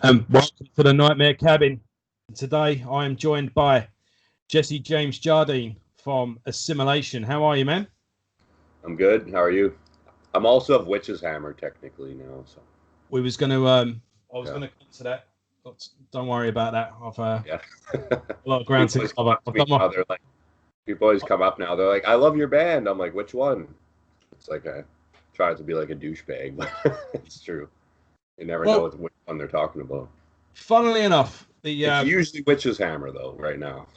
Welcome to the Nightmare Cabin. Today I am joined by Jesse James Jardine from Assimilation. How are you, man? I'm good. How are you? I'm also of Witch's Hammer technically now. So We was going to, I was going to come to that. But don't worry about that. I've yeah. a lot of ground to cover. People always come up now. They're like, "I love your band." I'm like, "Which one?" It's like I try to be like a douchebag, but it's true. You never know which one they're talking about. Funnily enough, it's usually Witch's Hammer though. Right now,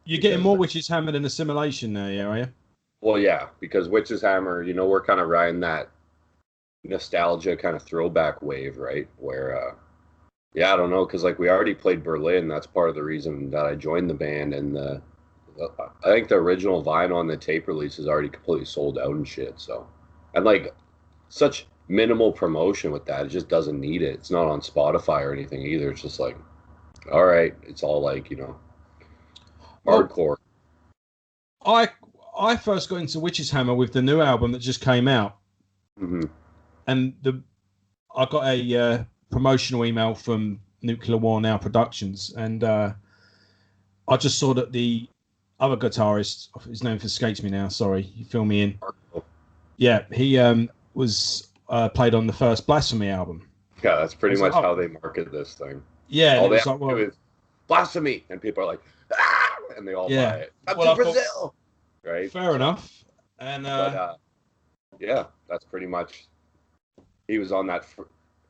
you're getting more Witch's Hammer than Assimilation now, yeah, are you? Well, yeah, because Witch's Hammer, we're kind of riding that nostalgia kind of throwback wave, right? Where, I don't know, because like we already played Berlin. That's part of the reason that I joined the band, and I think the original vinyl on the tape release is already completely sold out and shit. So, and like such minimal promotion with that, it just doesn't need it. It's not on Spotify or anything either. It's just like, all right, it's all like hardcore. I first got into Witch's Hammer with the new album that just came out, and I got a promotional email from Nuclear War Now Productions, and I just saw that the other guitarist, his name escapes me now, sorry, you fill me in. Yeah, he was played on the first Blasphemy album. Yeah, that's pretty much how they market this thing. Yeah, all they have to do is Blasphemy, and people are like, ah, and they all buy it. Up to Brazil, right? Fair enough. And yeah, that's pretty much. He was on that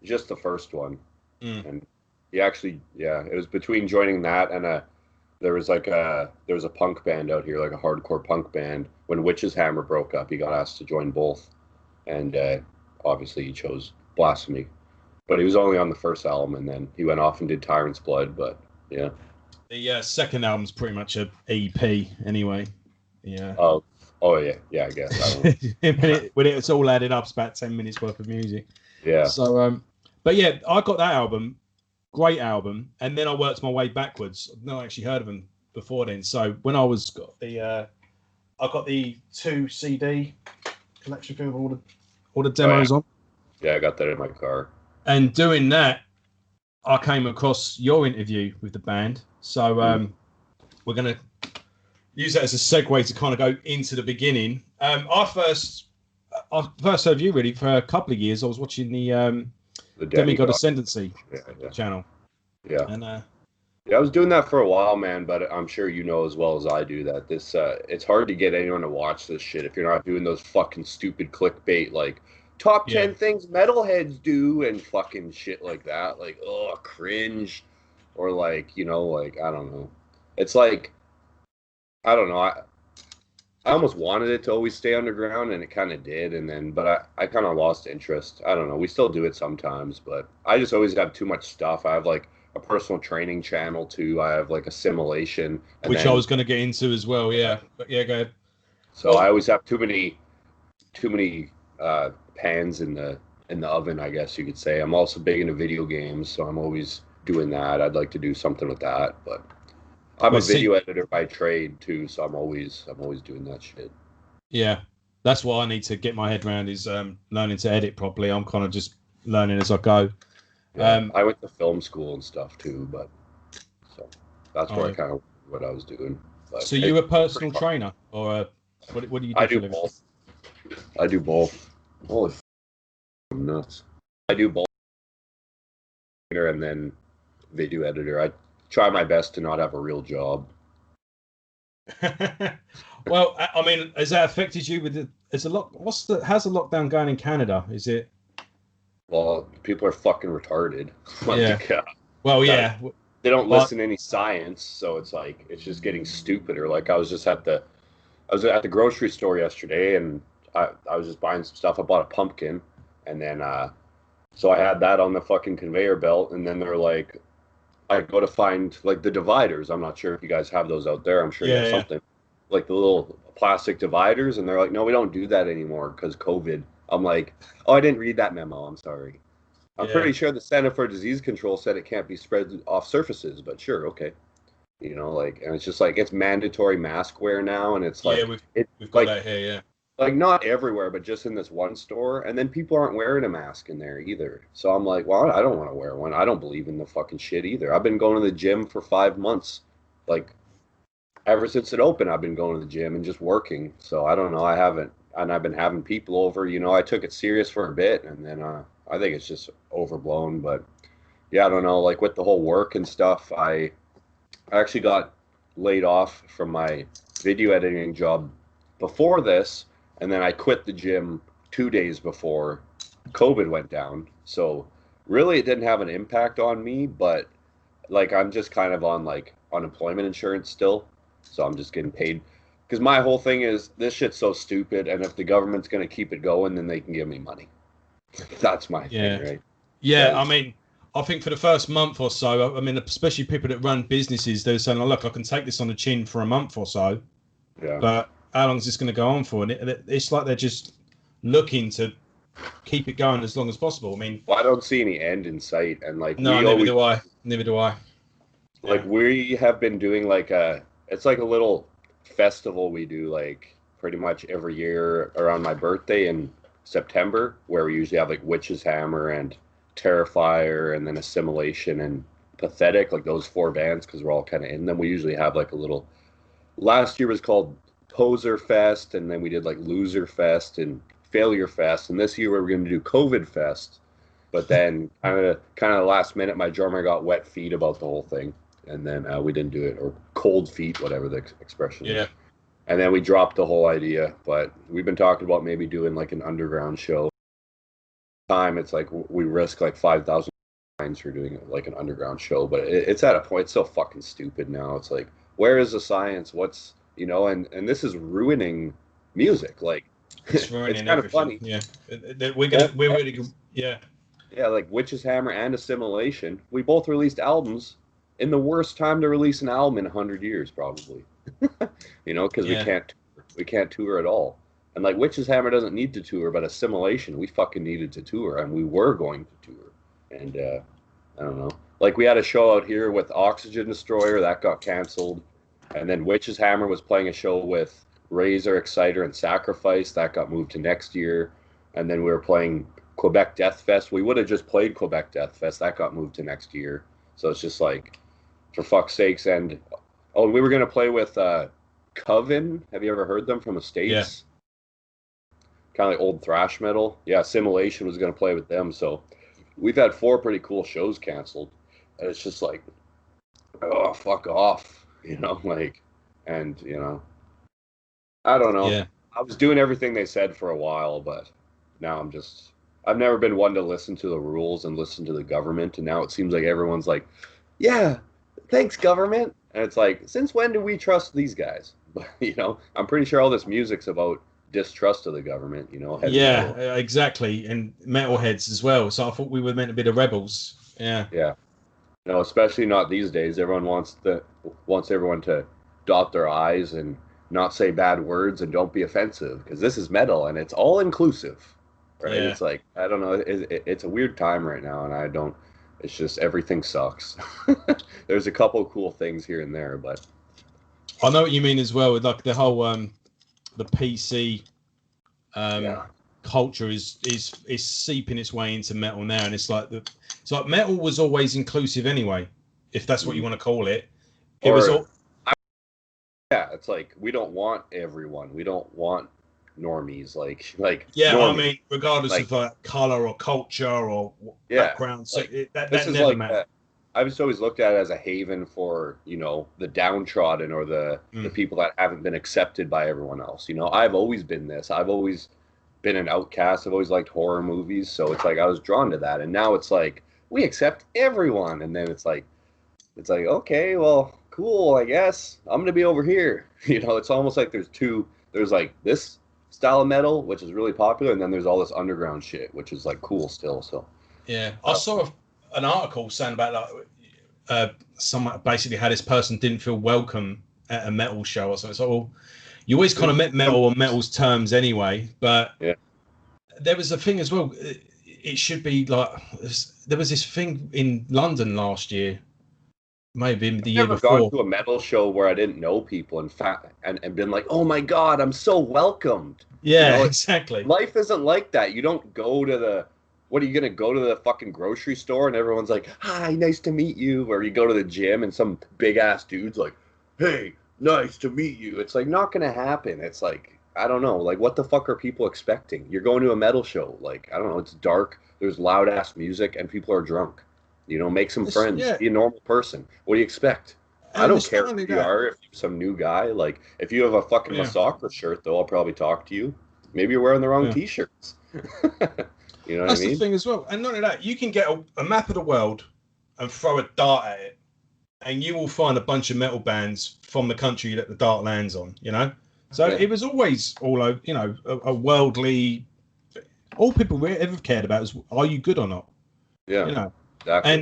just the first one, and he actually, it was between joining that and there was a punk band out here, like a hardcore punk band. When Witch's Hammer broke up, he got asked to join both, and obviously he chose Blasphemy. But he was only on the first album, and then he went off and did Tyrant's Blood. But yeah, the second album's pretty much a EP anyway. Yeah. Oh yeah, I guess. When it's all added up, it's about 10 minutes worth of music. Yeah. So, but yeah, I got that album, great album, and then I worked my way backwards. I've not actually heard of them before then. So when I got the 2 CD collection thing with all the demos on. Yeah, I got that in my car. And doing that, I came across your interview with the band. So we're going to use that as a segue to kind of go into the beginning. I first heard of you really for a couple of years. I was watching the Demigod Ascendancy channel. Yeah. And I was doing that for a while, man, but I'm sure you know as well as I do that this it's hard to get anyone to watch this shit if you're not doing those fucking stupid clickbait like top 10 things metalheads do and fucking shit like that. Like, oh, cringe. Or like, like, I don't know. It's like, I don't know. I almost wanted it to always stay underground, and it kind of did. And then, but I kind of lost interest. I don't know. We still do it sometimes, but I just always have too much stuff. I have like a personal training channel too. I have like Assimilation, which I was going to get into as well. Yeah, but yeah, go ahead. So I always have too many pans in the oven, I guess you could say. I'm also big into video games, so I'm always doing that. I'd like to do something with that, but I'm a video editor by trade too, so I'm always doing that shit. Yeah, that's what I need to get my head around is learning to edit properly. I'm kind of just learning as I go. Yeah, I went to film school and stuff too, but so that's where I kind of what I was doing. But so you a personal trainer or what do you do? I do both. I do both. Holy I'm nuts! I do both, and then video editor. I try my best to not have a real job. Well, I mean, has that affected you with the? How's the lockdown going in Canada? Is it? Well, people are fucking retarded. Well, yeah. They don't listen to any science, so it's like it's just getting stupider. Like I was at the grocery store yesterday, and I was just buying some stuff. I bought a pumpkin, and then so I had that on the fucking conveyor belt, and then they're like, I go to find like the dividers. I'm not sure if you guys have those out there. I'm sure you have something like the little plastic dividers, and they're like, no, we don't do that anymore because COVID. I'm like, oh, I didn't read that memo. I'm sorry. I'm pretty sure the Center for Disease Control said it can't be spread off surfaces, but sure, okay. And it's just like it's mandatory mask wear now, and it's like we've got that here, Like not everywhere, but just in this one store. And then people aren't wearing a mask in there either. So I'm like, well, I don't want to wear one. I don't believe in the fucking shit either. I've been going to the gym for 5 months. Like ever since it opened, I've been going to the gym and just working. So I don't know. I haven't, and I've been having people over. You know, I took it serious for a bit, and then I think it's just overblown. But yeah, I don't know. Like with the whole work and stuff, I actually got laid off from my video editing job before this, and then I quit the gym 2 days before COVID went down. So really, it didn't have an impact on me, but like I'm just kind of on like unemployment insurance still, so I'm just getting paid. Because my whole thing is this shit's so stupid, and if the government's gonna keep it going, then they can give me money. That's my thing, right? Yeah, I mean, I think for the first month or so, I mean, especially people that run businesses, they're saying, oh, look, I can take this on the chin for a month or so. Yeah. But how long is this going to go on for? And it's like they're just looking to keep it going as long as possible. I mean, well, I don't see any end in sight, and like no, neither do I. Neither do I. Like we have been doing like it's like a little festival we do like pretty much every year around my birthday in September, where we usually have like Witch's Hammer and Terrifier, and then Assimilation and Pathetic, like those 4 bands, because we're all kind of in them. We usually have like a little. Last year was called Poser Fest, and then we did like Loser Fest and Failure Fest, and this year we were going to do COVID Fest. But then kind of last minute, my drummer got wet feet about the whole thing, and then we didn't do it, or cold feet, whatever the expression is. And then we dropped the whole idea. But we've been talking about maybe doing like an underground show. It's like we risk like 5,000 for doing like an underground show, but it's at a point. It's so fucking stupid now. It's like, where is the science? What's, you know, and this is ruining music. Like it's ruining kind of funny. Yeah, we're really, yeah. Yeah, like Witch's Hammer and Assimilation, we both released albums in the worst time to release an album in 100 years, probably. You know, because we can't tour at all. And like Witch's Hammer doesn't need to tour, but Assimilation, we fucking needed to tour, and we were going to tour. And I don't know. Like we had a show out here with Oxygen Destroyer that got canceled, and then Witch's Hammer was playing a show with Razor, Exciter, and Sacrifice that got moved to next year, and then we were playing Quebec Death Fest. We would have just played Quebec Death Fest. That got moved to next year. So it's just like, for fuck's sakes. And we were gonna play with Coven. Have you ever heard them from the States? Yeah. Kind of like old thrash metal. Yeah, Assimilation was gonna play with them. So we've had 4 pretty cool shows canceled. And it's just like, oh, fuck off. You know, like, and you know, I don't know. Yeah. I was doing everything they said for a while, but now I've never been one to listen to the rules and listen to the government, and now it seems like everyone's like, yeah, thanks, government. And it's like, since when do we trust these guys? You know, I'm pretty sure all this music's about distrust of the government, you know. Yeah, exactly. And metalheads as well. So I thought we were meant to be the rebels. Yeah. Yeah. No, especially not these days. Everyone wants everyone to dot their I's and not say bad words and don't be offensive, because this is metal and it's all inclusive. Right? Yeah. It's like, I don't know. It's a weird time right now, and it's just everything sucks. There's a couple of cool things here and there, but I know what you mean as well. With like the whole the PC culture is seeping its way into metal now, and it's like metal was always inclusive anyway, if that's what you want to call it. It was all. Yeah, it's like we don't want everyone. We don't want normies, like yeah. Normies. I mean, regardless of color or culture or background, so that never like matters. I've just always looked at it as a haven for, you know, the downtrodden or the people that haven't been accepted by everyone else. You know, I've always been this. I've always been an outcast. I've always liked horror movies, so it's like I was drawn to that. And now it's like we accept everyone, and then it's like okay, well, cool, I guess I'm gonna be over here. You know, it's almost like there's like this style of metal, which is really popular, and then there's all this underground shit, which is like cool still. So yeah, I saw an article saying about like someone basically how this person didn't feel welcome at a metal show or something. So well, you always kind of met metal on metal's terms anyway, but there was a thing as well. It should be like there was this thing in London last year. maybe the I've year never gone before. to a metal show where I didn't know people, in fact, and been like, oh my God, I'm so welcomed. Yeah, exactly. Life isn't like that. You don't go to what are you going to go to the fucking grocery store and everyone's like, hi, nice to meet you. Or you go to the gym and some big ass dude's like, hey, nice to meet you. It's like not going to happen. It's like, I don't know. Like, what the fuck are people expecting? You're going to a metal show. Like, I don't know. It's dark. There's loud ass music and people are drunk. Make some friends. Yeah. Be a normal person. What do you expect? I And don't it's care not only who you that. are. If you're some new guy, like if you have a fucking Masaka shirt, though, I'll probably talk to you. Maybe you're wearing the wrong t-shirts. You know what That's I mean? the thing as well. And not only that, you can get a map of the world and throw a dart at it, and you will find a bunch of metal bands from the country that the dart lands on. So it was always all over. A worldly. All people ever cared about is, are you good or not? Yeah. Exactly.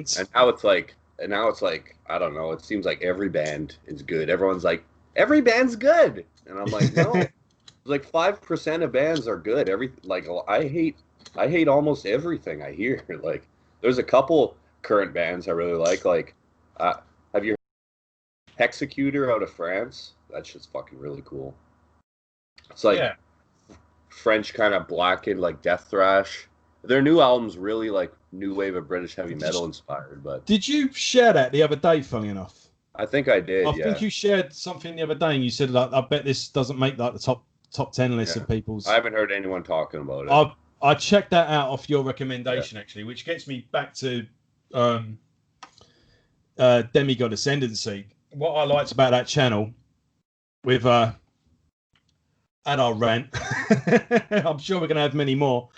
And now it's like I don't know. It seems like every band is good. Everyone's like, every band's good, and I'm like, no. Like 5% of bands are good. I hate almost everything I hear. Like there's a couple current bands I really like. Like have you heard Hexecutor out of France? That shit's fucking really cool. It's like French kind of blackened like death thrash. Their new album's really like new wave of British heavy metal inspired. But did you share that the other day? Funny enough, I think I did. I think you shared something the other day, and you said like, I bet this doesn't make like the top 10 list of people's. I haven't heard anyone talking about it. I checked that out off your recommendation actually, which gets me back to Demigod Ascendancy. What I liked about that channel with at our rant, I'm sure we're gonna have many more.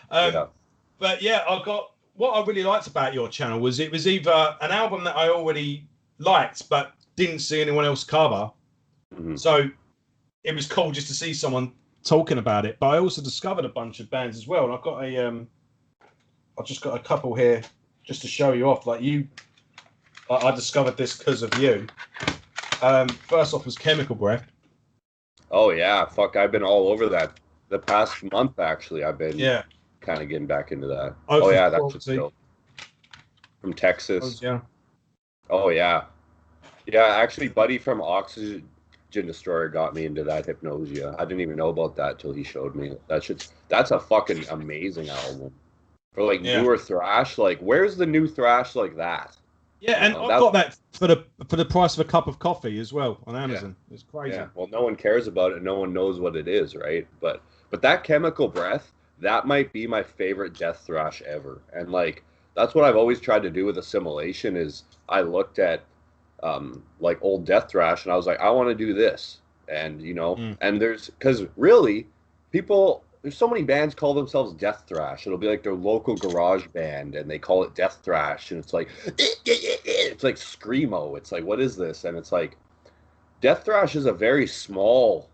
But yeah, I got what I really liked about your channel was it was either an album that I already liked but didn't see anyone else cover. Mm-hmm. So it was cool just to see someone talking about it. But I also discovered a bunch of bands as well. And I've got I've just got a couple here just to show you off. Like I discovered this because of you. First off was Chemical Breath. Oh yeah, fuck! I've been all over that the past month. Actually, I've been kind of getting back into that. Oh yeah, that's just dope. From Texas. Oh yeah. Actually, Buddy from Oxygen Destroyer got me into that Hypnosia. I didn't even know about that till he showed me. That's a fucking amazing album. For like newer thrash, like where's the new thrash like that? Yeah, and I got that for the price of a cup of coffee as well on Amazon. It's crazy. Yeah, well, no one cares about it. No one knows what it is, right? But that Chemical Breath, that might be my favorite death thrash ever. And like that's what I've always tried to do with Assimilation is I looked at like old death thrash and I was like, I want to do this. And and because really there's so many bands call themselves death thrash. It'll be like their local garage band and they call it death thrash and it's like screamo. It's like, what is this? And it's like death thrash is a very small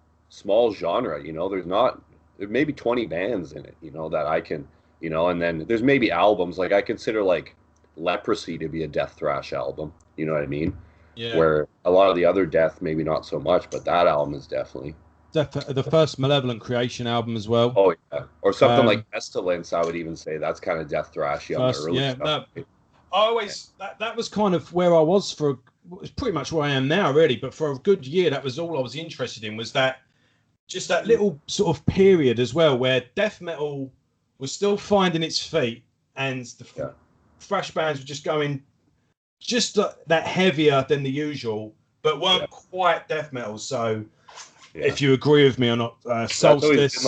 genre. There's maybe 20 bands in it, that I can, and then there's maybe albums. Like I consider like Leprosy to be a death thrash album. You know what I mean? Yeah. Where a lot of the other death, maybe not so much, but that album is definitely the first Malevolent Creation album as well. Oh yeah, or something like Pestilence. I would even say that's kind of death thrashy on the early stuff. That was kind of where I was it's pretty much where I am now, really. But for a good year, that was all I was interested in. Was that just that little sort of period as well, where death metal was still finding its feet, and the thrash bands were just going just that heavier than the usual, but weren't quite death metal. So. Yeah. If you agree with me or not, Solstice.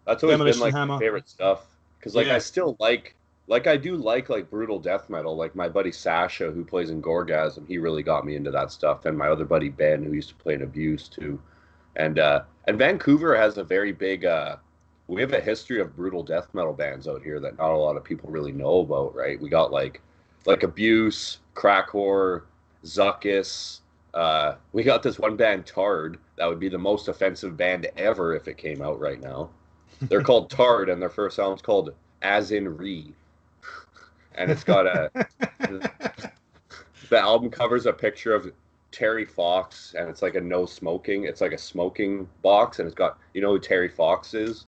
That's always been like my favorite stuff because I still like I do like brutal death metal. Like my buddy Sasha who plays in Gorgasm, he really got me into that stuff, and my other buddy Ben who used to play in Abuse too, and Vancouver has a very big. We have a history of brutal death metal bands out here that not a lot of people really know about. Right, we got like Abuse, Crack Whore, Zuckus. We got this one band, Tard. That would be the most offensive band ever if it came out right now. They're called Tard, and their first album's called As in Re. And it's got the album covers a picture of Terry Fox, and it's like a no smoking. It's like a smoking box, and it's got, who Terry Fox is?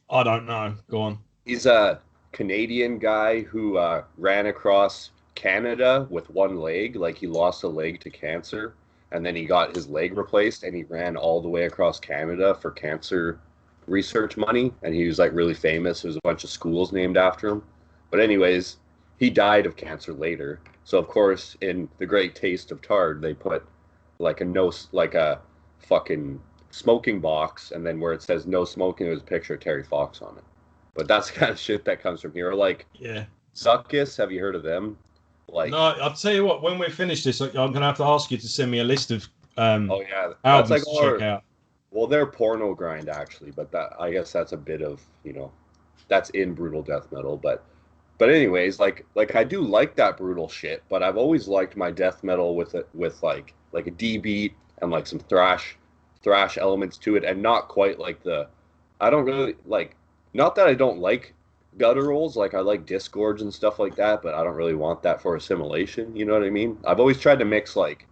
I don't know. Go on. He's a Canadian guy who ran across Canada with one leg. Like he lost a leg to cancer, and then he got his leg replaced, and he ran all the way across Canada for cancer research money, and he was like really famous. There's a bunch of schools named after him. But anyways, he died of cancer later. So of course, in The Great Taste of Tard, they put like a fucking smoking box, and then where it says no smoking, there's a picture of Terry Fox on it. But that's the kind of shit that comes from here. Like, yeah, Suckus, have you heard of them? Like, no, I'll tell you what. When we finish this, I'm gonna have to ask you to send me a list of oh yeah, albums that's like to check out. Well, they're porno grind actually, but that I guess that's a bit of that's in brutal death metal. But anyways, like I do like that brutal shit, but I've always liked my death metal with like a D beat and like some thrash elements to it, and not quite like I don't really like, not that I don't like gutturals, like I like disgorge and stuff like that, but I don't really want that for Assimilation, you know what I mean? I've always tried to mix like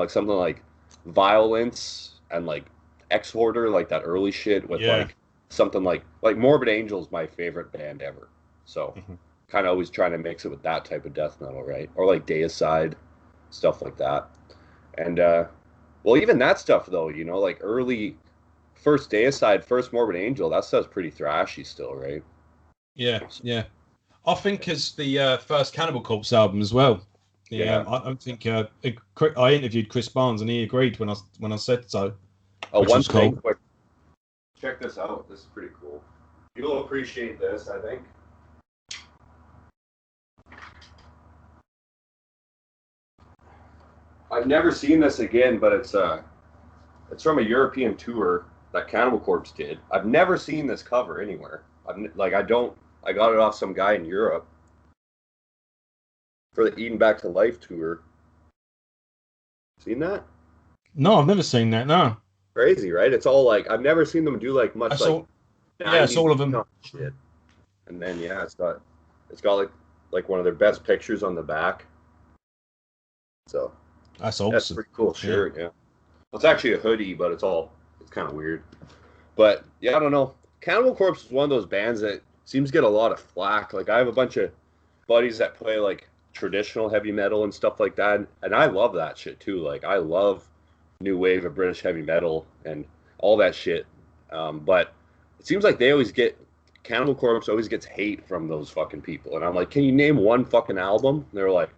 something like Violence and like Exhorder, like that early shit with like something like Morbid Angel's my favorite band ever. So kind of always trying to mix it with that type of death metal, right? Or like Deicide, stuff like that. And well, even that stuff though, like early first Deicide, first Morbid Angel, that stuff's pretty thrashy still, right? Yeah. I think it's the first Cannibal Corpse album as well. Yeah. I think I interviewed Chris Barnes and he agreed when I said so. Oh, one thing quick. Check this out. This is pretty cool. You'll appreciate this, I think. I've never seen this again, but it's from a European tour that Cannibal Corpse did. I've never seen this cover anywhere. I got it off some guy in Europe for the Eden Back to Life tour. Seen that? No, I've never seen that. No. Crazy, right? It's all like I've never seen them do like much it's all of them. Shit. And then it's got like one of their best pictures on the back. So that's awesome. That's a pretty cool shirt. Yeah. Well, it's actually a hoodie, but it's kind of weird. But yeah, I don't know. Cannibal Corpse is one of those bands that seems to get a lot of flack. Like I have a bunch of buddies that play like traditional heavy metal and stuff like that, and I love that shit too. Like I love new wave of British heavy metal and all that shit. But it seems like Cannibal Corpse always gets hate from those fucking people. And I'm like, can you name one fucking album? And they're like,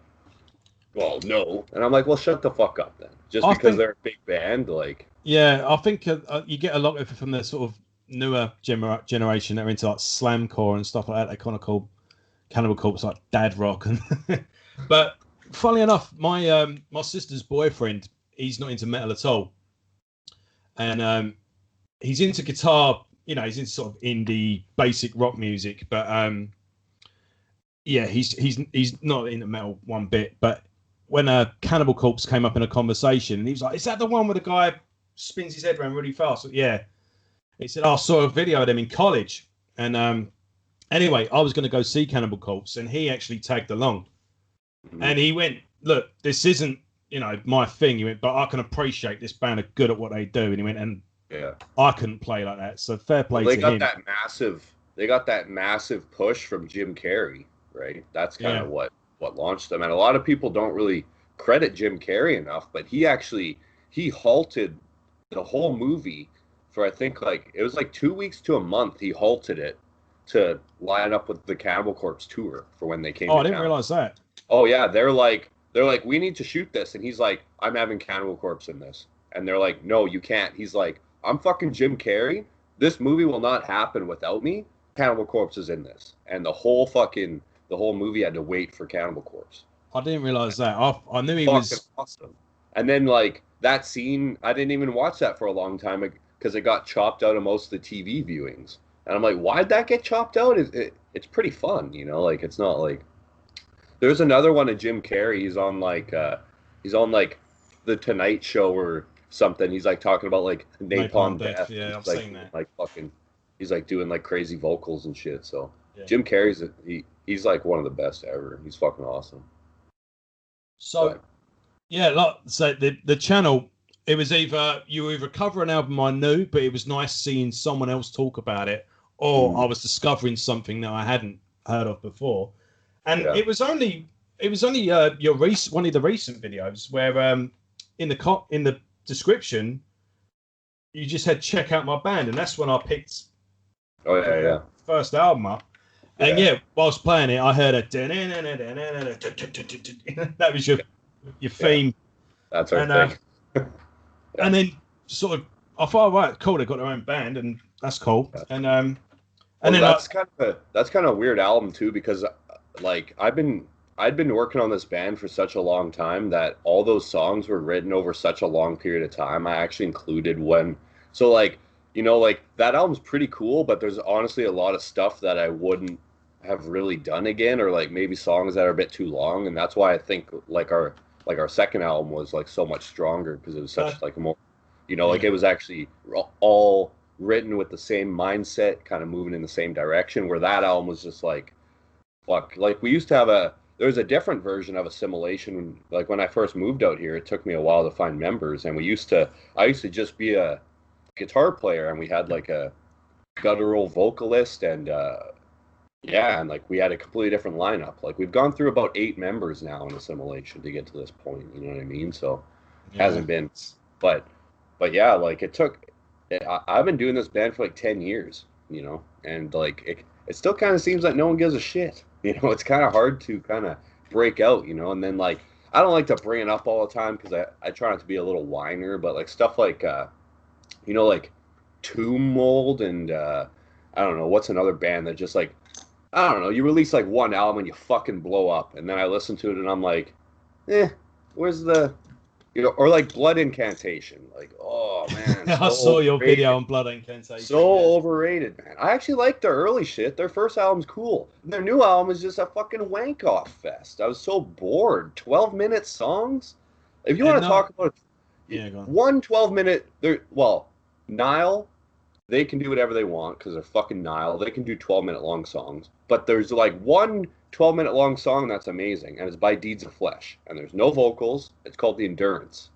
well, no. And I'm like, well, shut the fuck up then. Because they're a big band, like. Yeah, I think you get a lot of it from the sort of newer generation that are into like slamcore and stuff like that. They kind of call Cannibal Corpse like dad rock. But funnily enough, my sister's boyfriend, he's not into metal at all, and he's into guitar. He's into sort of indie basic rock music, but he's not into metal one bit. But when Cannibal Corpse came up in a conversation, and he was like, "Is that the one where the guy spins his head around really fast?" Like, yeah. He said, I saw a video of them in college, and anyway, I was going to go see Cannibal Corpse, and he actually tagged along, and he went, "Look, this isn't my thing." He went, "But I can appreciate this band are good at what they do." And he went, "And I couldn't play like that." So fair play to him. They got that massive push from Jim Carrey, right? That's kind of what launched them. And a lot of people don't really credit Jim Carrey enough, but he halted the whole movie for I think like it was like 2 weeks to a month. He halted it to line up with the Cannibal Corpse tour for when they came. Oh, I didn't realize that. Oh yeah, they're like, we need to shoot this, and he's like, I'm having Cannibal Corpse in this, and they're like, no, you can't. He's like, I'm fucking Jim Carrey. This movie will not happen without me. Cannibal Corpse is in this, and the whole movie had to wait for Cannibal Corpse. I didn't realize that. I knew he was awesome. And then like that scene, I didn't even watch that for a long time because it got chopped out of most of the TV viewings, and I'm like, why'd that get chopped out? It's pretty fun, like it's not like. There's another one of Jim Carrey. He's on like the Tonight Show or something. He's like talking about like napalm death. Yeah, I've like, seen that. Like fucking, he's like doing like crazy vocals and shit. So Jim Carrey's he's like one of the best ever. He's fucking awesome. So so the channel, it was you cover an album I knew, but it was nice seeing someone else talk about it, or I was discovering something that I hadn't heard of before. And it was only it was only one of the recent videos where in the description you just had check out my band, and that's when I picked first album up. And whilst playing it, I heard a that was your theme. That's our thing. And then sort of I thought, right, cool, they've got their own band, and that's cool. And then that's kind of a weird album too, because like I'd been working on this band for such a long time that all those songs were written over such a long period of time. I actually included one. So like, you know, like that album's pretty cool, but there's honestly a lot of stuff that I wouldn't have really done again, or like maybe songs that are a bit too long. And that's why I think like our second album was like so much stronger, because it was such like a more, you know, like it was actually all written with the same mindset, kind of moving in the same direction, where that album was just like, fuck. Like we used to have there was a different version of Assimilation. Like when I first moved out here, it took me a while to find members, and I used to just be a guitar player, and we had like a guttural vocalist, and and like we had a completely different lineup. Like we've gone through about 8 members now in Assimilation to get to this point, you know what I mean? So it hasn't been, but yeah, like I've been doing this band for like 10 years, you know, and like it still kind of seems like no one gives a shit, you know. It's kind of hard to kind of break out, you know. And then like I don't like to bring it up all the time because I try not to be a little whiner, but like stuff like you know, like Tomb Mold, and I don't know what's another band that just like, I don't know, you release like one album and you fucking blow up, and then I listen to it and I'm like, where's the, you know, or like Blood Incantation, like, oh man, I saw your video on Blood Incantation. So overrated, man. I actually like their early shit. Their first album's cool. Their new album is just a fucking wank off fest. I was so bored. 12-minute songs. If you want to talk about go on. One 12-minute, Nile, they can do whatever they want because they're fucking Nile. They can do 12-minute long songs. But there's like one 12-minute long song that's amazing, and it's by Deeds of Flesh. And there's no vocals. It's called The Endurance.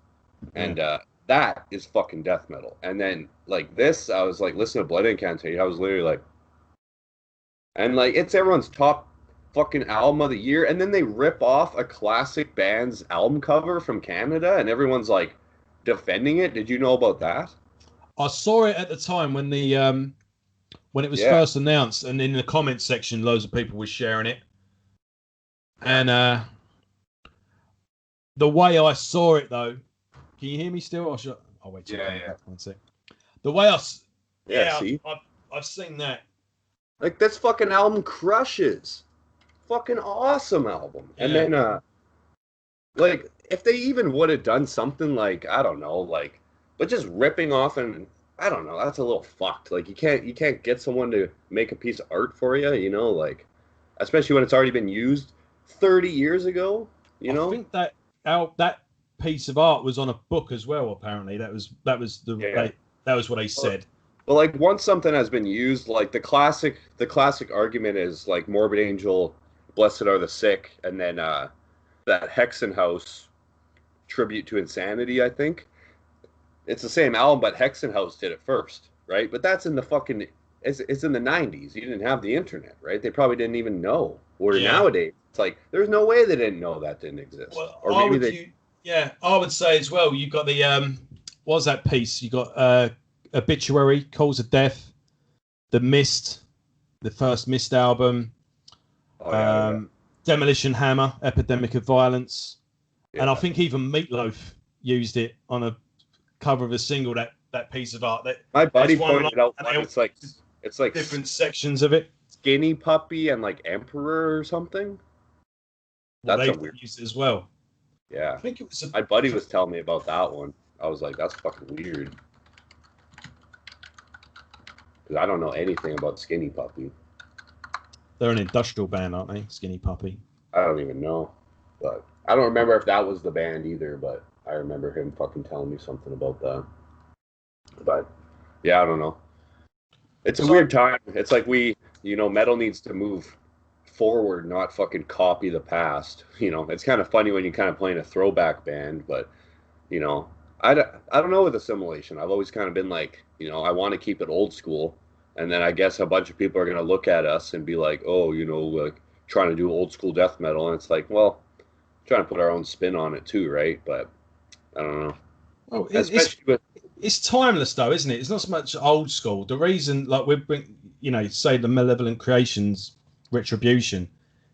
And that is fucking death metal. And then like this, I was like listening to Blood Incantation. I was literally like, and like it's everyone's top fucking album of the year. And then they rip off a classic band's album cover from Canada, and everyone's like defending it. Did you know about that? I saw it at the time when when it was first announced, and in the comments section, loads of people were sharing it. And the way I saw it, though, can you hear me still? Or should I'll wait till one sec. The way see, I've seen that. Like this fucking album crushes, fucking awesome album. And then like if they even would have done something like, I don't know, like, but just ripping off, and I don't know, that's a little fucked. Like you can't get someone to make a piece of art for you, you know, like especially when it's already been used 30 years ago, you know. I think that piece of art was on a book as well, apparently. That was what they said. Well, like once something has been used, like the classic argument is like Morbid Angel, Blessed Are the Sick, and then that Hexenhaus tribute to Insanity, I think. It's the same album, but Hexenhaus did it first, right? But that's in the fucking, it's in the 90s. You didn't have the internet, right? They probably didn't even know. Or nowadays, it's like, there's no way they didn't know that didn't exist. Well, or maybe I would say as well, you got the, what was that piece? You got Obituary, Cause of Death, The Mist, the first Mist album, Demolition Hammer, Epidemic of Violence. Yeah. And I think even Meatloaf used it on a cover of a single, that piece of art. That my buddy pointed out, it's like different sections of it. Skinny Puppy and like Emperor or something. Well, that's a weird used it as well. Yeah, I think it was. My buddy was telling me about that one. I was like, that's fucking weird. Because I don't know anything about Skinny Puppy. They're an industrial band, aren't they? Skinny Puppy. I don't even know, but I don't remember if that was the band either. But I remember him fucking telling me something about that. But yeah, I don't know. It's a weird time. It's like metal needs to move forward, not fucking copy the past. You know, it's kind of funny when you're kind of playing a throwback band, but you know, I don't know with Assimilation. I've always kind of been like, you know, I want to keep it old school, and then I guess a bunch of people are gonna look at us and be like, oh, you know, like trying to do old school death metal, and it's like, well, trying to put our own spin on it too, right? But I don't know. Well, it's timeless though, isn't it? It's not so much old school. The reason, like we bring, say the Malevolent Creations Retribution.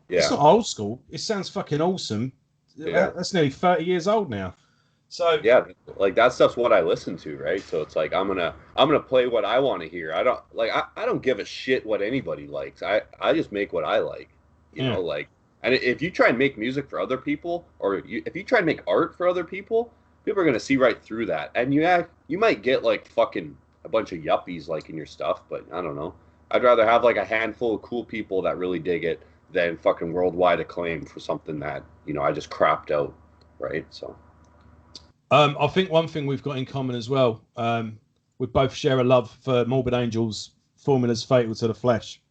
Yeah. It's not old school. It sounds fucking awesome. Yeah. That's nearly 30 years old now. So yeah, like that stuff's what I listen to, right? So it's like I'm gonna play what I want to hear. I don't give a shit what anybody likes. I just make what I like, you know. Like, and if you try and make music for other people, or if you try and make art for other people are gonna see right through that. And you might get like fucking a bunch of yuppies liking your stuff, but I don't know. I'd rather have like a handful of cool people that really dig it than fucking worldwide acclaim for something that I just crapped out, right? So. I think one thing we've got in common as well, we both share a love for Morbid Angel's Formulas Fatal to the Flesh.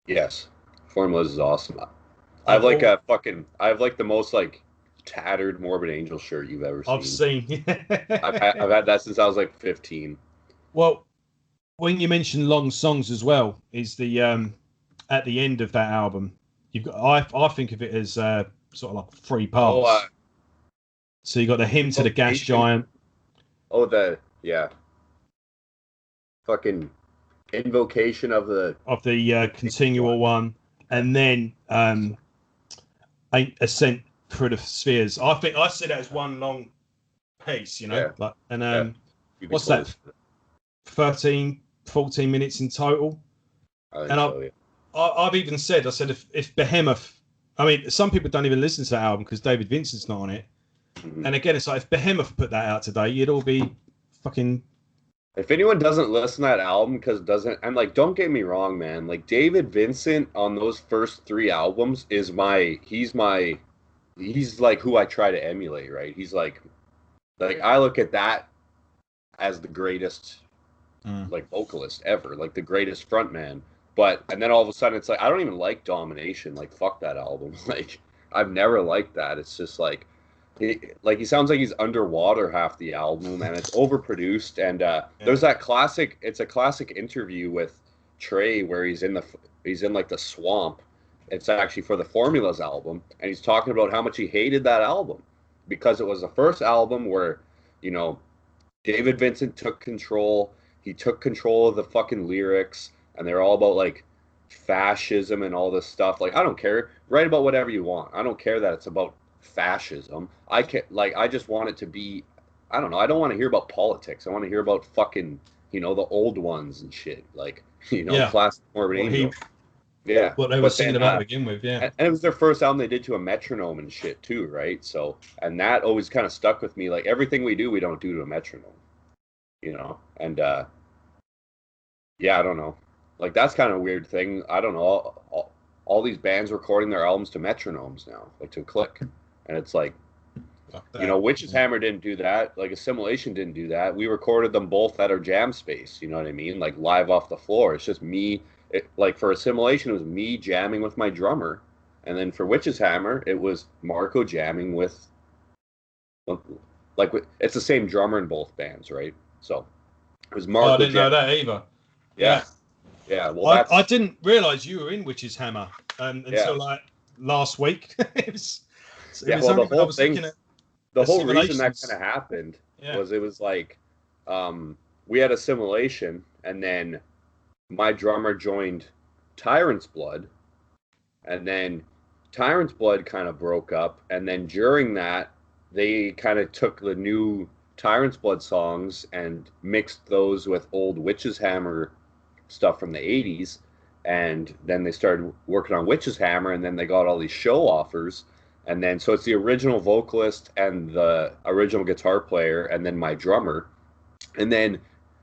Yes, Formulas is awesome. I have like the most like tattered Morbid Angel shirt you've ever seen. I've seen. I've had that since I was like 15. Well, when you mention long songs as well, is the at the end of that album, you've got I think of it as sort of like 3 parts. So you got the hymn to the gas giant. Fucking invocation of the continual one, and then ascent through the spheres. I think I see that as one long piece, Like, and what's that? 13, 14 minutes in total. I've even said, if Behemoth, I mean, some people don't even listen to that album because David Vincent's not on it. And again, it's like if Behemoth put that out today, you'd all be fucking. If anyone doesn't listen to that album and like, don't get me wrong, man. Like David Vincent on those first 3 albums he's like who I try to emulate, right? He's like I look at that as the greatest like vocalist ever, like the greatest frontman. And then all of a sudden it's like I don't even like Domination. Like fuck that album. Like I've never liked that. It's just like. He sounds like he's underwater half the album, and it's overproduced. And there's that classic. It's a classic interview with Trey where he's in like the swamp. It's actually for the Formulas album, and he's talking about how much he hated that album because it was the first album where David Vincent took control. He took control of the fucking lyrics, and they're all about like fascism and all this stuff. Like I don't care. Write about whatever you want. I don't care that it's about fascism. I just want it to be, I don't know, I don't want to hear about politics. I want to hear about fucking the old ones and shit, like classic Morbid Angel. What they were singing about to begin with. And it was their first album they did to a metronome and shit too, right? So, and that always kind of stuck with me. Like everything we do, we don't do to a metronome, and I don't know, like that's kind of a weird thing. I don't know, all these bands recording their albums to metronomes now, like to a click. And it's like, Witch's Hammer didn't do that. Like Assimilation didn't do that. We recorded them both at our jam space. You know what I mean? Like live off the floor. It's just me. Like for Assimilation, it was me jamming with my drummer. And then for Witch's Hammer, it was Marco jamming with, it's the same drummer in both bands, right? So it was Marco. I didn't know that either. Yeah. Well, I didn't realize you were in Witch's Hammer until like last week. The whole reason that kind of happened was it was like we had Assimilation, and then my drummer joined Tyrant's Blood, and then Tyrant's Blood kind of broke up, and then during that they kind of took the new Tyrant's Blood songs and mixed those with old Witch's Hammer stuff from the 80s, and then they started working on Witch's Hammer, and then they got all these show offers. And then, so it's the original vocalist and the original guitar player, and then my drummer. And then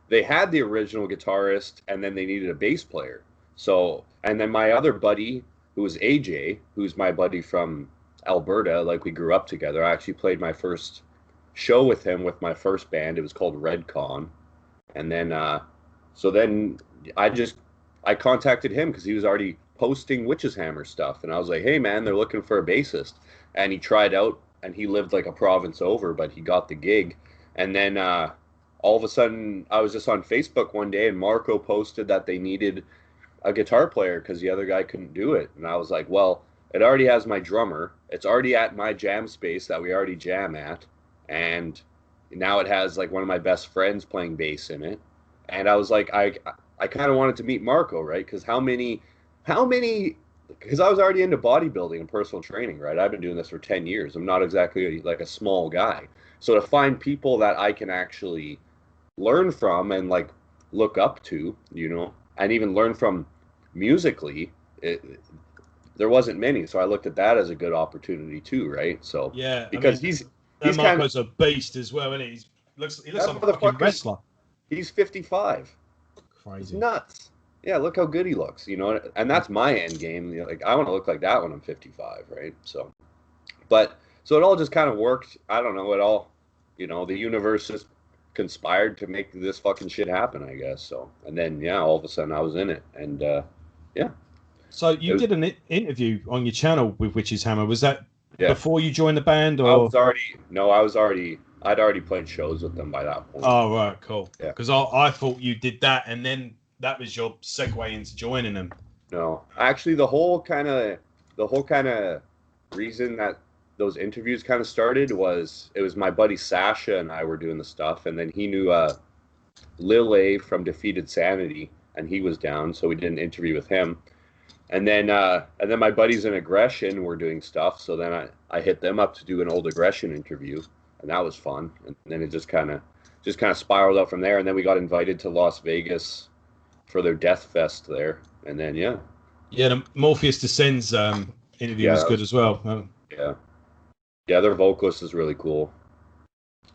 they had the original guitarist, and then they needed a bass player. So, and then my other buddy, who was AJ, who's my buddy from Alberta, like we grew up together. I actually played my first show with him with my first band. It was called Redcon. And then, so then I contacted him because he was already posting Witch's Hammer stuff, and I was like, hey man, they're looking for a bassist. And he tried out, and he lived like a province over, but he got the gig. And then all of a sudden I was just on Facebook one day, and Marco posted that they needed a guitar player because the other guy couldn't do it. And I was like, well, It already has my drummer. It's already at my jam space that we already jam at, and now it has like one of my best friends playing bass in it. And I was like, I kind of wanted to meet Marco, right? Because how many? Because I was already into bodybuilding and personal training, right? I've been doing this for 10 years. I'm not exactly like a small guy. So to find people that I can actually learn from and like look up to, you know, and even learn from musically, there wasn't many. So I looked at that as a good opportunity too, right? So yeah, because I mean, he's Marco's a beast as well, isn't he? He looks like a fucking wrestler. He's 55. Crazy. It's nuts. Yeah, look how good he looks, you know, and that's my end game. You know, like I want to look like that when I'm 55, right? So it all just kind of worked. I don't know, it all, you know, the universe just conspired to make this fucking shit happen, I guess. So, and then yeah, all of a sudden I was in it, and yeah. So you did an interview on your channel with Witch's Hammer. Was that Yeah. before you joined the band, or? I'd already played shows with them by that point. Oh right, cool. Yeah. Because I thought you did that, and then that was your segue into joining them. No, actually, the whole kind of reason that those interviews kind of started was it was my buddy Sasha and I were doing the stuff, and then he knew Lil A from Defeated Sanity, and he was down, so we did an interview with him. And then my buddies in Aggression were doing stuff, so then I hit them up to do an old Aggression interview, and that was fun. And then it just kind of spiraled out from there, and then we got invited to Las Vegas for their Death Fest there, and then yeah, the Morpheus Descends interview was good as well. Yeah, their vocalist is really cool.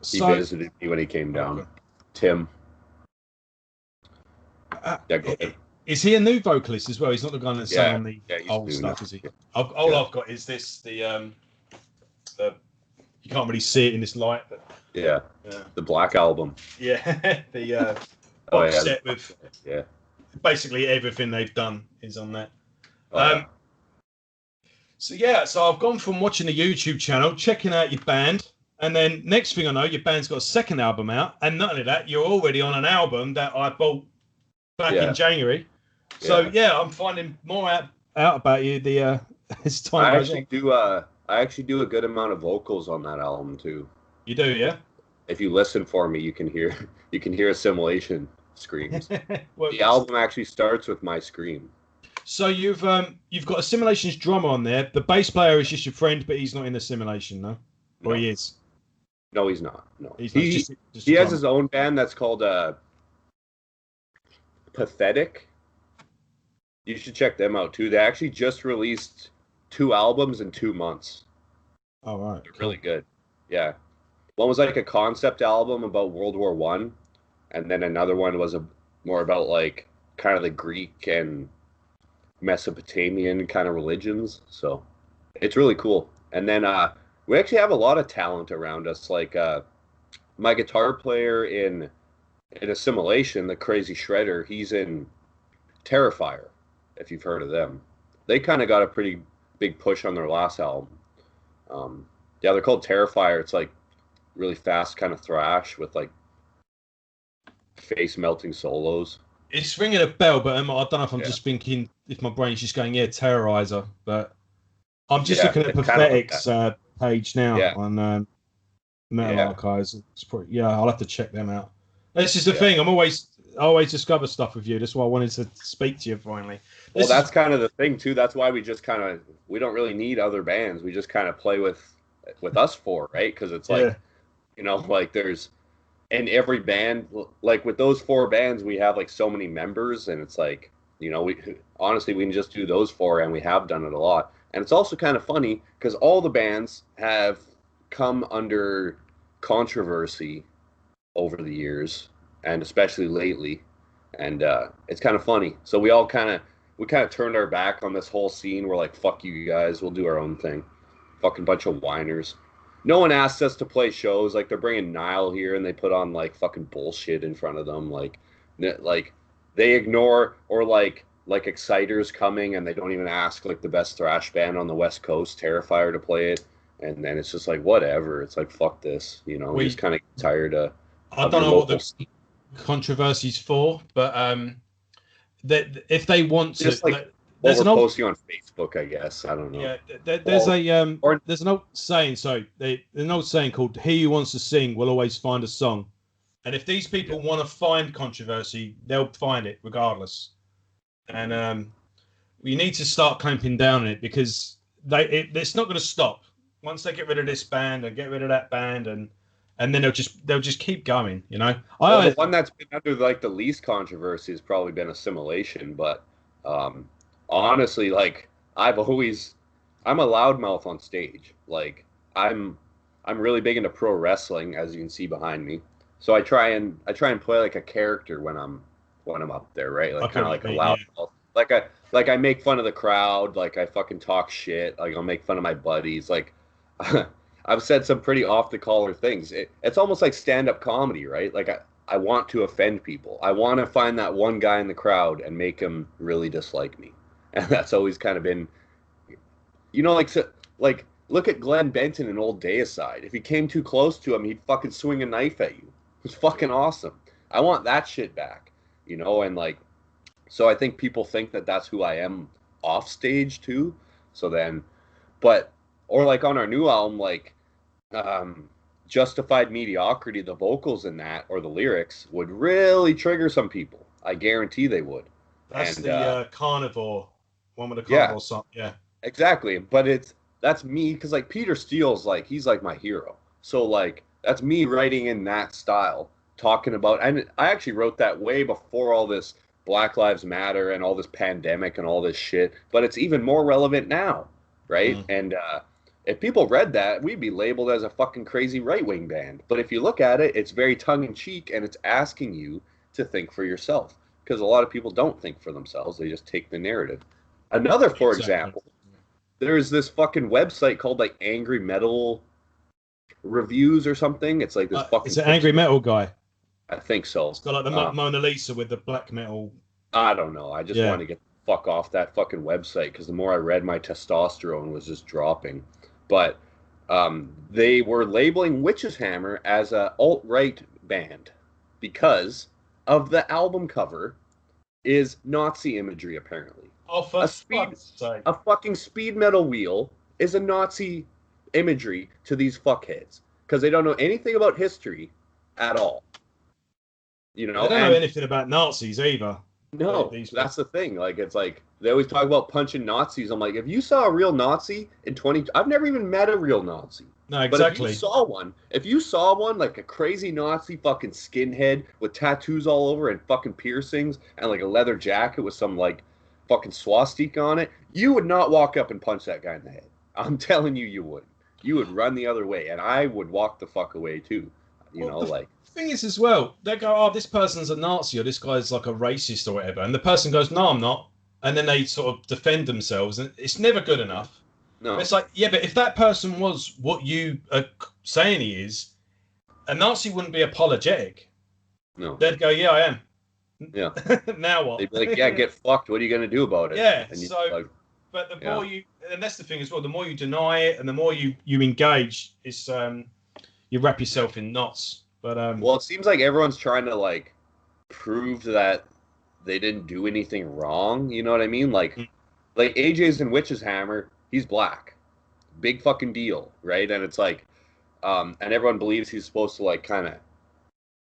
He visited me when he came down. Okay. Tim. Yeah, go ahead. Is he a new vocalist as well? He's not the guy that's sang on the old stuff, is he? All I've got is this the you can't really see it in this light, but the Black Album. Yeah, the box set with basically everything they've done is on that. So I've gone from watching the YouTube channel, checking out your band, and then next thing I know, your band's got a second album out, and not only that, you're already on an album that I bought back in January. So I'm finding more out about you as time goes on. I actually do a good amount of vocals on that album too. You do, yeah? If you listen for me, you can hear Assimilation screams. The album actually starts with my scream. So you've got Assimilation's drummer on there. The bass player is just your friend, but he's not in Assimilation, no? Or he is? No, he's not. No, he's not. Just he has his own band that's called Pathetic. You should check them out too. They actually just released 2 albums in 2 months. Oh right, they're really good. Yeah, one was like a concept album about World War I, and then another one was more about like kind of the Greek and Mesopotamian kind of religions. So it's really cool. And then we actually have a lot of talent around us. Like my guitar player in Assimilation, the Crazy Shredder, he's in Terrifier, if you've heard of them. They kind of got a pretty big push on their last album. They're called Terrifier. It's like really fast kind of thrash with like face melting solos. It's ringing a bell, but I don't know if I'm just thinking, if my brain's just going, Terrorizer. But I'm just looking at Pathetic's page now on Metal Archives. It's probably, I'll have to check them out. This is the thing. I always discover stuff with you. That's why I wanted to speak to you finally. That's kind of the thing too. That's why we just we don't really need other bands. We just kind of play with us four, right? Because it's like, you know, like there's in every band, like with those 4 bands, we have like so many members, and it's like, you know, we can just do those 4, and we have done it a lot. And it's also kind of funny because all the bands have come under controversy over the years, and especially lately, and it's kind of funny. So we kind of turned our back on this whole scene. We're like, fuck you guys, we'll do our own thing. Fucking bunch of whiners. No one asked us to play shows. Like, they're bringing Nile here, and they put on like fucking bullshit in front of them. Like they ignore, or like Exciter's coming, and they don't even ask like the best thrash band on the West Coast, Terrifier, to play it. And then it's just like, whatever. It's like, fuck this, you know. We just kind of tired of. I don't know what the controversy's for, but that if they want to, what there's we're an old posting on Facebook, I guess. I don't know. yeah. Or There's an old saying. So there's an old saying called "He who wants to sing will always find a song." And if these people want to find controversy, they'll find it regardless. And we need to start clamping down on it because it's not going to stop once they get rid of this band and get rid of that band, and then they'll just keep going. You know, the one that's been under like the least controversy has probably been Assimilation, but honestly, like I'm a loudmouth on stage. Like I'm really big into pro wrestling, as you can see behind me. So I try and play like a character when I'm up there, right? Like kind of like a loud, like I make fun of the crowd, like I fucking talk shit, like I'll make fun of my buddies, like I've said some pretty off the collar things. It's almost like stand up comedy, right? Like I want to offend people. I want to find that one guy in the crowd and make him really dislike me, and that's always kind of been, you know, like look at Glenn Benton in Old Deicide. If you came too close to him, he'd fucking swing a knife at you. It was fucking awesome. I want that shit back, you know, and like, so I think people think that that's who I am off stage too. So then, or like on our new album, like, Justified Mediocrity, the vocals in that or the lyrics would really trigger some people. I guarantee they would. That's the Carnivore one with the Carnivore song. Yeah, exactly. But that's me because like Peter Steele's like he's like my hero. So like that's me writing in that style, talking about, and I actually wrote that way before all this Black Lives Matter and all this pandemic and all this shit. But it's even more relevant now, right? And if people read that, we'd be labeled as a fucking crazy right-wing band. But if you look at it, it's very tongue-in-cheek, and it's asking you to think for yourself. Because a lot of people don't think for themselves. They just take the narrative. Another, for example, there's this fucking website called, like, Angry Metal Reviews or something. It's like this fucking... It's an Angry Metal guy. I think so. It's got, like, the Mona Lisa with the black metal... I don't know. I just wanted to get the fuck off that fucking website, because the more I read, my testosterone was just dropping. But they were labeling Witch's Hammer as a alt-right band because of the album cover is Nazi imagery, apparently. Oh, for fuck's sake. A fucking speed metal wheel is a Nazi imagery to these fuckheads because they don't know anything about history at all. You know, they don't know anything about Nazis either. No, that's the thing. Like, it's like they always talk about punching Nazis. I'm like, if you saw a real Nazi in I've never even met a real Nazi. No, exactly. But if you saw one, like a crazy Nazi fucking skinhead with tattoos all over and fucking piercings and like a leather jacket with some like fucking swastika on it, you would not walk up and punch that guy in the head. I'm telling you, you would. You would run the other way, and I would walk the fuck away too. You know, like. Thing is as well, they go, oh, this person's a Nazi or this guy's like a racist or whatever, and the person goes, no, I'm not, and then they sort of defend themselves, and it's never good enough. No, it's like, yeah, but if that person was what you are saying he is, a Nazi wouldn't be apologetic. No, they'd go, yeah, I am. Yeah. Now what? They'd be like, yeah, get fucked. What are you going to do about it? Yeah. And so, like, but the more you, and that's the thing as well, the more you deny it and the more you engage, it's you wrap yourself in knots. But well, it seems like everyone's trying to like prove that they didn't do anything wrong. You know what I mean? Like AJ's in Witch's Hammer, he's black, big fucking deal, right? And it's like, and everyone believes he's supposed to like kind of,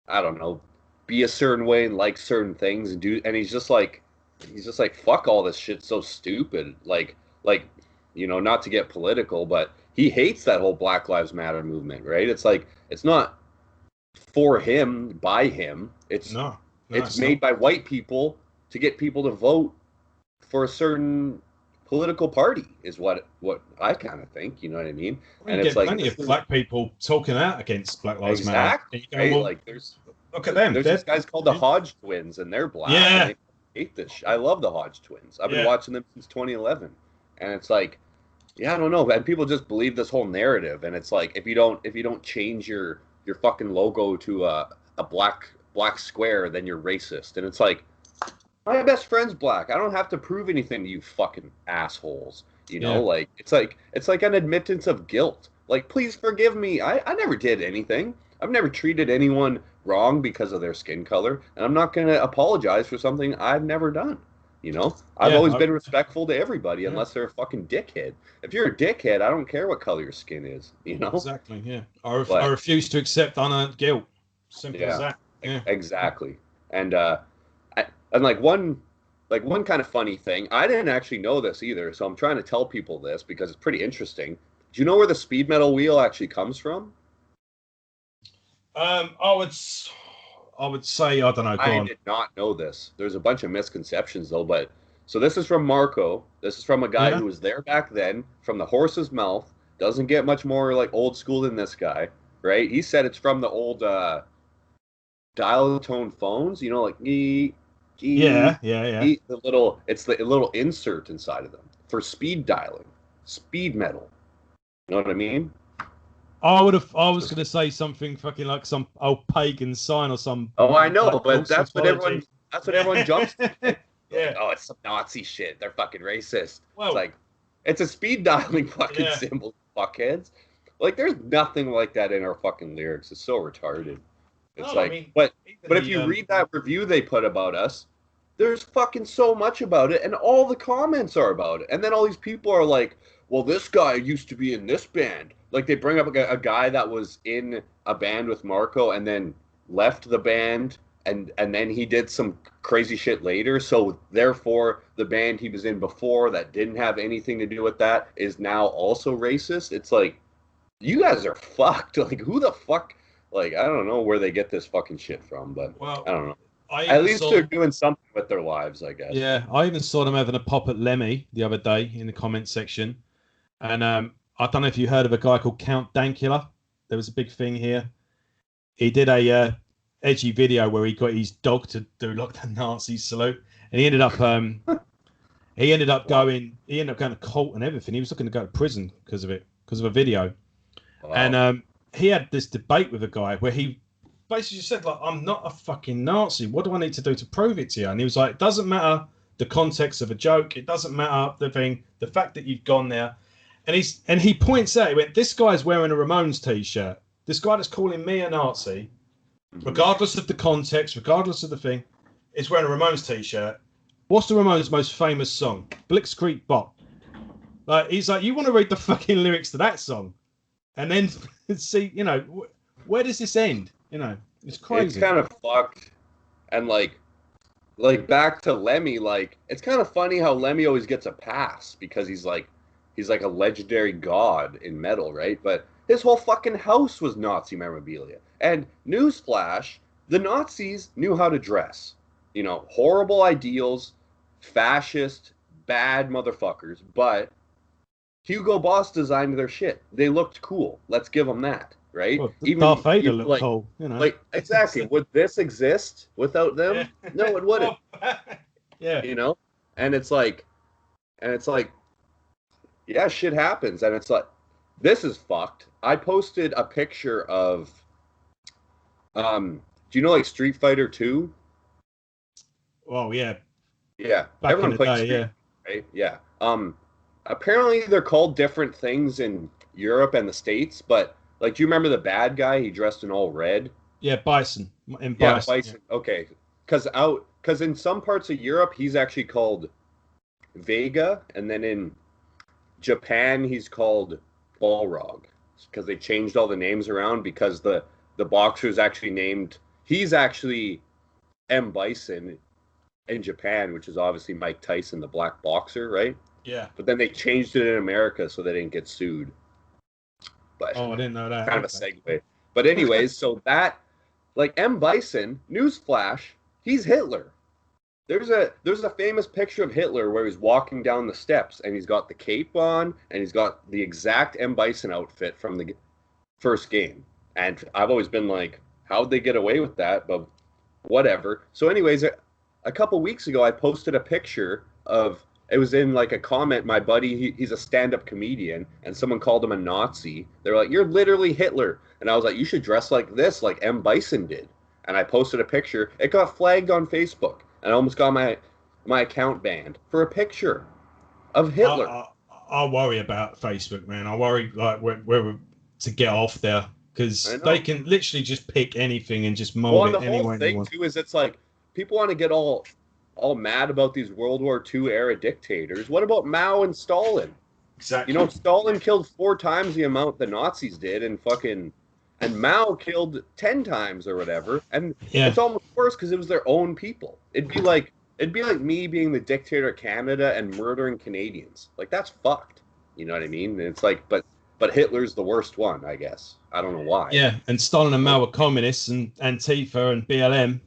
I don't know, be a certain way and like certain things and do, and he's just like, fuck all this shit, so stupid. Like you know, not to get political, but he hates that whole Black Lives Matter movement, right? It's like it's not for him, by him. It's made by white people to get people to vote for a certain political party is what I kind of think. You know what I mean? And it's like plenty of black people talking out against Black Lives Matter. Exactly. Well, like look at them. There's these guys called the Hodge twins, and they're black. Yeah. And they hate this. I love the Hodge twins. I've been watching them since 2011, and it's like, yeah, I don't know, and people just believe this whole narrative, and it's like if you don't change your fucking logo to a black square, then you're racist. And it's like, my best friend's black. I don't have to prove anything to you fucking assholes. You know, like it's like an admittance of guilt. Like, please forgive me. I never did anything. I've never treated anyone wrong because of their skin color, and I'm not going to apologize for something I've never done. You know, I've always been respectful to everybody unless they're a fucking dickhead. If you're a dickhead, I don't care what color your skin is. You know, exactly. Yeah, I refuse to accept unearned guilt. Simple as that. Yeah, exactly. And and one kind of funny thing, I didn't actually know this either, so I'm trying to tell people this because it's pretty interesting. Do you know where the speed metal wheel actually comes from? I would say, I don't know. I did not know this. There's a bunch of misconceptions though, but so this is from Marco. This is from a guy who was there back then, from the horse's mouth. Doesn't get much more like old school than this guy, right? He said it's from the old dial tone phones, you know, like yeah. It's the little insert inside of them for speed dialing, speed metal. You know what I mean? I was going to say something fucking like some old pagan sign or some. Oh, I know, but that's what everyone jumps to. Yeah. Oh, it's some Nazi shit. They're fucking racist. Well, it's like, it's a speed dialing fucking symbol, fuckheads. Like, there's nothing like that in our fucking lyrics. It's so retarded. It's but if you read that review they put about us, there's fucking so much about it, and all the comments are about it. And then all these people are like, well, this guy used to be in this band. Like, they bring up a guy that was in a band with Marco and then left the band, and then he did some crazy shit later. So, therefore, the band he was in before that didn't have anything to do with that is now also racist. It's like, you guys are fucked. Like, who the fuck? Like, I don't know where they get this fucking shit from, but I don't know. At least they're doing something with their lives, I guess. Yeah, I even saw them having a pop at Lemmy the other day in the comment section. And I don't know if you heard of a guy called Count Dankula. There was a big thing here. He did a edgy video where he got his dog to do like the Nazi salute, and he ended up going to court and everything. He was looking to go to prison because of it, because of a video. Wow. And he had this debate with a guy where he basically said, like, I'm not a fucking Nazi. What do I need to do to prove it to you? And he was like, it doesn't matter the context of a joke. It doesn't matter the fact that you've gone there. And he points out, he went, this guy's wearing a Ramones t-shirt. This guy that's calling me a Nazi, regardless of the context, regardless of the thing, is wearing a Ramones t-shirt. What's the Ramones' most famous song? Blitzkrieg Bop. Like, he's like, you want to read the fucking lyrics to that song? And then see, you know, where does this end? You know, it's crazy. It's kind of fucked. And like back to Lemmy, like, it's kind of funny how Lemmy always gets a pass because he's like a legendary god in metal, right? But his whole fucking house was Nazi memorabilia. And newsflash, the Nazis knew how to dress. You know, horrible ideals, fascist, bad motherfuckers, but Hugo Boss designed their shit. They looked cool. Let's give them that, right? Well, even Darth Vader looked cool, you know. Like, exactly. Would this exist without them? Yeah. No, it wouldn't. Yeah. You know? And it's like, yeah, shit happens. And it's like, this is fucked. I posted a picture of, do you know, like, Street Fighter 2? Oh, yeah. Yeah. Back everyone plays Street Fighter, right? Yeah. Apparently they're called different things in Europe and the States, but, like, do you remember the bad guy? He dressed in all red. Yeah, Bison. Yeah, Bison. Yeah. Okay. Because in some parts of Europe, he's actually called Vega, and then in Japan, he's called Balrog, because they changed all the names around because the boxer's actually named... He's actually M. Bison in Japan, which is obviously Mike Tyson, the black boxer, right? Yeah. But then they changed it in America so they didn't get sued. But I didn't know that. Kind of a segue. But anyways, so that, like, M. Bison, newsflash, he's Hitler. There's a famous picture of Hitler where he's walking down the steps and he's got the cape on and he's got the exact M. Bison outfit from the first game. And I've always been like, how'd they get away with that? But whatever. So anyways, a couple weeks ago, I posted a picture of, it was in like a comment, my buddy, he's a stand-up comedian, and someone called him a Nazi. They were like, you're literally Hitler. And I was like, you should dress like this, like M. Bison did. And I posted a picture. It got flagged on Facebook. And I almost got my account banned for a picture of Hitler. I worry about Facebook, man. I worry like where to get off there, because they can literally just pick anything and just mold it any way they want. The whole thing too is it's like people want to get all all mad about these World War II era dictators. What about Mao and Stalin? Exactly. You know, Stalin killed 4 times the amount the Nazis did, and Mao killed 10 times or whatever. And it's almost worse because it was their own people. It'd be like me being the dictator of Canada and murdering Canadians. Like, that's fucked. You know what I mean? And it's like, but Hitler's the worst one, I guess. I don't know why. Yeah, and Stalin and Mao were communists, and Antifa and BLM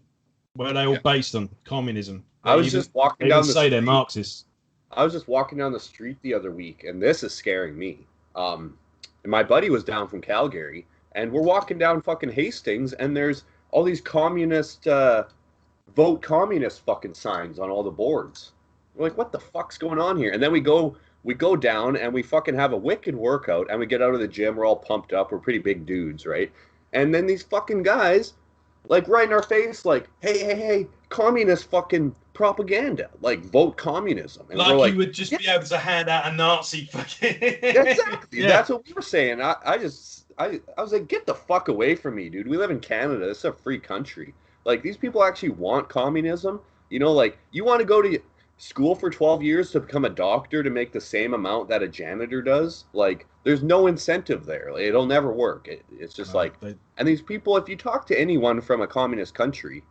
were they all based on communism. I was just walking down the street. They're Marxists. I was just walking down the street the other week, and this is scaring me. And my buddy was down from Calgary, and we're walking down fucking Hastings, and there's all these communist, vote communist fucking signs on all the boards. We're like, what the fuck's going on here? And then we go down, and we fucking have a wicked workout, and we get out of the gym. We're all pumped up. We're pretty big dudes, right? And then these fucking guys, like, right in our face, like, hey, communist fucking propaganda, like, vote communism. And like, you would just be able to hand out a Nazi fucking... Exactly. That's what we were saying. I was like, get the fuck away from me, dude. We live in Canada. This is a free country. Like, these people actually want communism. You know, like, you want to go to school for 12 years to become a doctor to make the same amount that a janitor does? Like, there's no incentive there. Like, it'll never work. It's just and these people, if you talk to anyone from a communist country,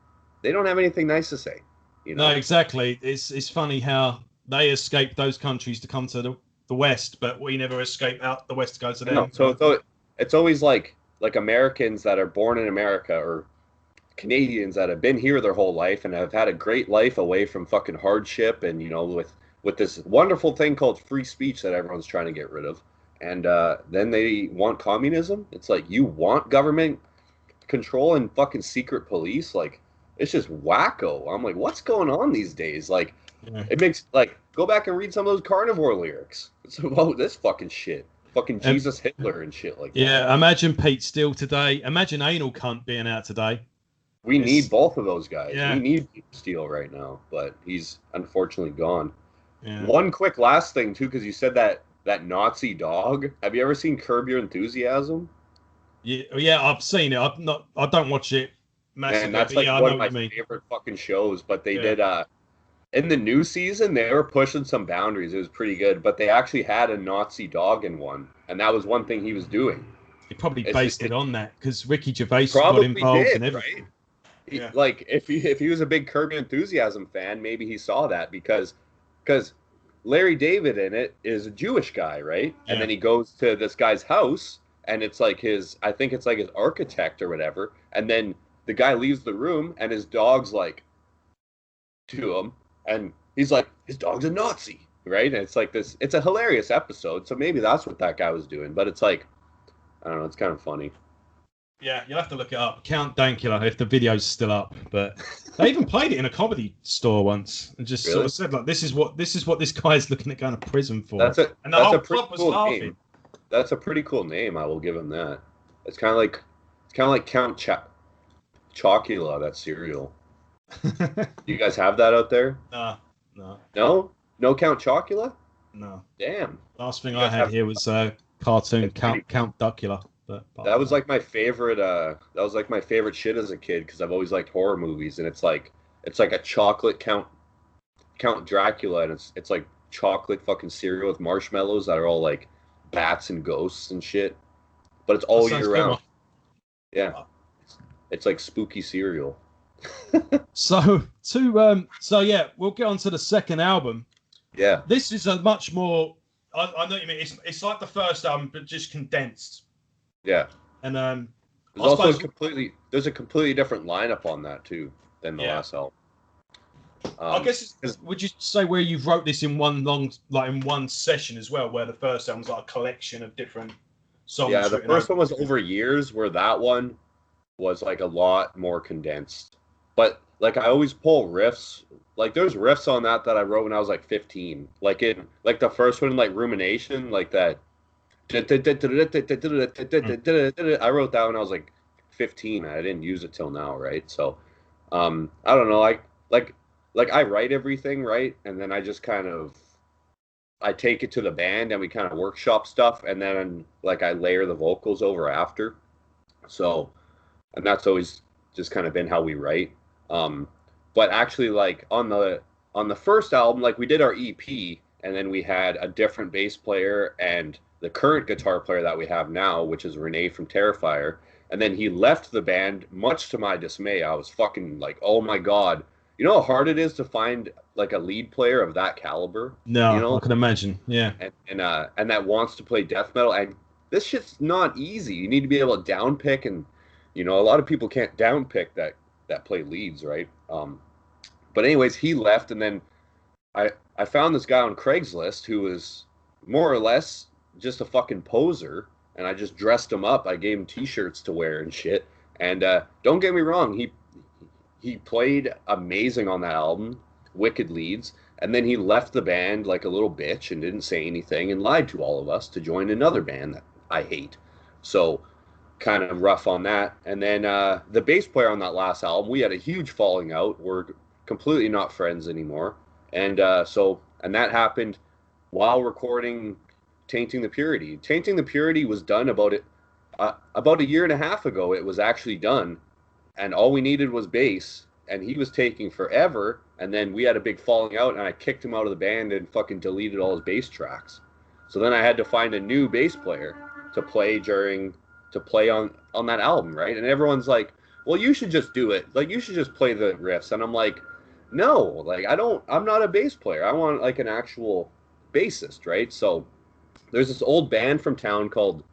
they don't have anything nice to say. You know? No, exactly. It's funny how they escape those countries to come to the West, but we never escape out the West to go to them. No, so it's always like Americans that are born in America or Canadians that have been here their whole life and have had a great life away from fucking hardship and, you know, with this wonderful thing called free speech that everyone's trying to get rid of. And then they want communism. It's like, you want government control and fucking secret police? Like, it's just wacko. I'm like, what's going on these days? Like, it makes, like, go back and read some of those Carnivore lyrics. It's about this fucking shit. Fucking Jesus Hitler and shit like that. Yeah, imagine Pete Steele today. Imagine Anal Cunt being out today. We need both of those guys. Yeah. We need Pete Steele right now, but he's unfortunately gone. Yeah. One quick last thing, too, because you said that Nazi dog. Have you ever seen Curb Your Enthusiasm? Yeah, I've seen it. I don't watch it massively. And that's like one of my favorite fucking shows. But they did in the new season, they were pushing some boundaries. It was pretty good, but they actually had a Nazi dog in one, and that was one thing he was doing. He probably based it on that because Ricky Gervais got involved in everything. Right? Like if he was a big Curb Your Enthusiasm fan, maybe he saw that because Larry David in it is a Jewish guy, right? Yeah. And then he goes to this guy's house, and it's like I think it's like his architect or whatever. And then the guy leaves the room, and his dog's like to him, and he's like, his dog's a Nazi, right? And it's like this. It's a hilarious episode, so maybe that's what that guy was doing. But it's like, I don't know, it's kind of funny. Yeah, you'll have to look it up. Count Dankula if the video's still up. But they even played it in a comedy store once and just sort of said, like, this is what this guy's looking at going to prison for. And the whole club was laughing. Name. That's a pretty cool name. I will give him that. It's kind of like Count Chocula, that cereal. You guys have that out there? No, no Count Chocula. No. Damn. Last thing I had here was cartoon Count Duckula. That was like my favorite. That was like my favorite shit as a kid because I've always liked horror movies, and it's like a chocolate Count Dracula, and it's like chocolate fucking cereal with marshmallows that are all like bats and ghosts and shit, but it's all year round. Yeah, it's like spooky cereal. So yeah, we'll get on to the second album. Yeah, this is a much more. I know what you mean. It's like the first album, but just condensed. Yeah, and there's a completely different lineup on that too than the last album. I guess would you say where you wrote this in one session as well, where the first album was like a collection of different songs? Yeah, the first one was over years, where that one was like a lot more condensed. But like I always pull riffs. Like there's riffs on that I wrote when I was like 15. Like the first one, like Rumination, like that. I wrote that when I was like 15. I didn't use it till now, right? So, I don't know. Like I write everything, right? And then I just I take it to the band and we kind of workshop stuff, and then like I layer the vocals over after. So, and that's always just kind of been how we write. But actually, like on the on the first album, like we did our EP, and then we had a different bass player and the current guitar player that we have now, which is Renee from Terrifier. And then he left the band, much to my dismay. I was fucking like, oh my God. You know how hard it is to find like a lead player of that caliber? No, you know? I can imagine. Yeah. And that wants to play death metal. And this shit's not easy. You need to be able to downpick, and a lot of people can't downpick that play leads, right? But anyways, he left, and then I found this guy on Craigslist who was more or less just a fucking poser, and I just dressed him up. I gave him t-shirts to wear and shit. And don't get me wrong, he played amazing on that album, wicked leads, and then he left the band like a little bitch and didn't say anything and lied to all of us to join another band that I hate. So kind of rough on that. And then the bass player on that last album, we had a huge falling out. We're completely not friends anymore. And and that happened while recording Tainting the Purity. Tainting the Purity was done about a year and a half ago. It was actually done, and all we needed was bass, and he was taking forever. And then we had a big falling out, and I kicked him out of the band and fucking deleted all his bass tracks. So then I had to find a new bass player to play on that album, right? And everyone's like, well, you should just do it. Like, you should just play the riffs. And I'm like, no, like, I'm not a bass player. I want like an actual bassist, right? So there's this old band from town called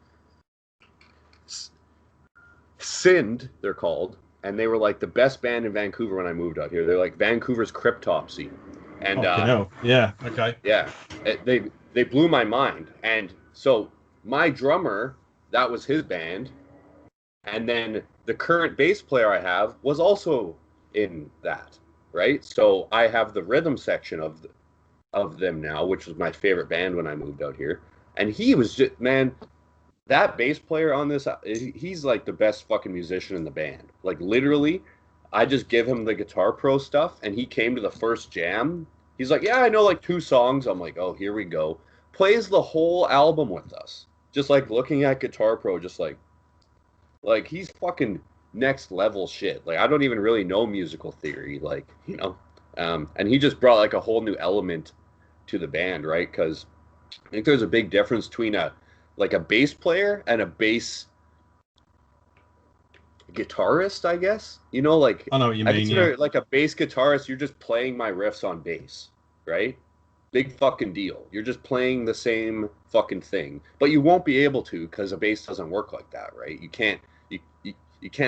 Sind, they're called, and they were like the best band in Vancouver when I moved out here. They're like Vancouver's Cryptopsy. And yeah, okay. Yeah, they blew my mind. And so my drummer, that was his band, and then the current bass player I have was also in that, right? So I have the rhythm section of them now, which was my favorite band when I moved out here. And he was just, man, that bass player on this, he's like the best fucking musician in the band. Like, literally, I just give him the Guitar Pro stuff, and he came to the first jam. He's like, yeah, I know like 2 songs. I'm like, oh, here we go. Plays the whole album with us. Just like looking at Guitar Pro, just like he's fucking next level shit. Like, I don't even really know musical theory, like, and he just brought like a whole new element to the band, right? Because I think there's a big difference between a bass player and a bass guitarist, I guess. I know what you mean. I consider like a bass guitarist, you're just playing my riffs on bass, right? Big fucking deal. You're just playing the same fucking thing, but you won't be able to because a bass doesn't work like that, right? You can't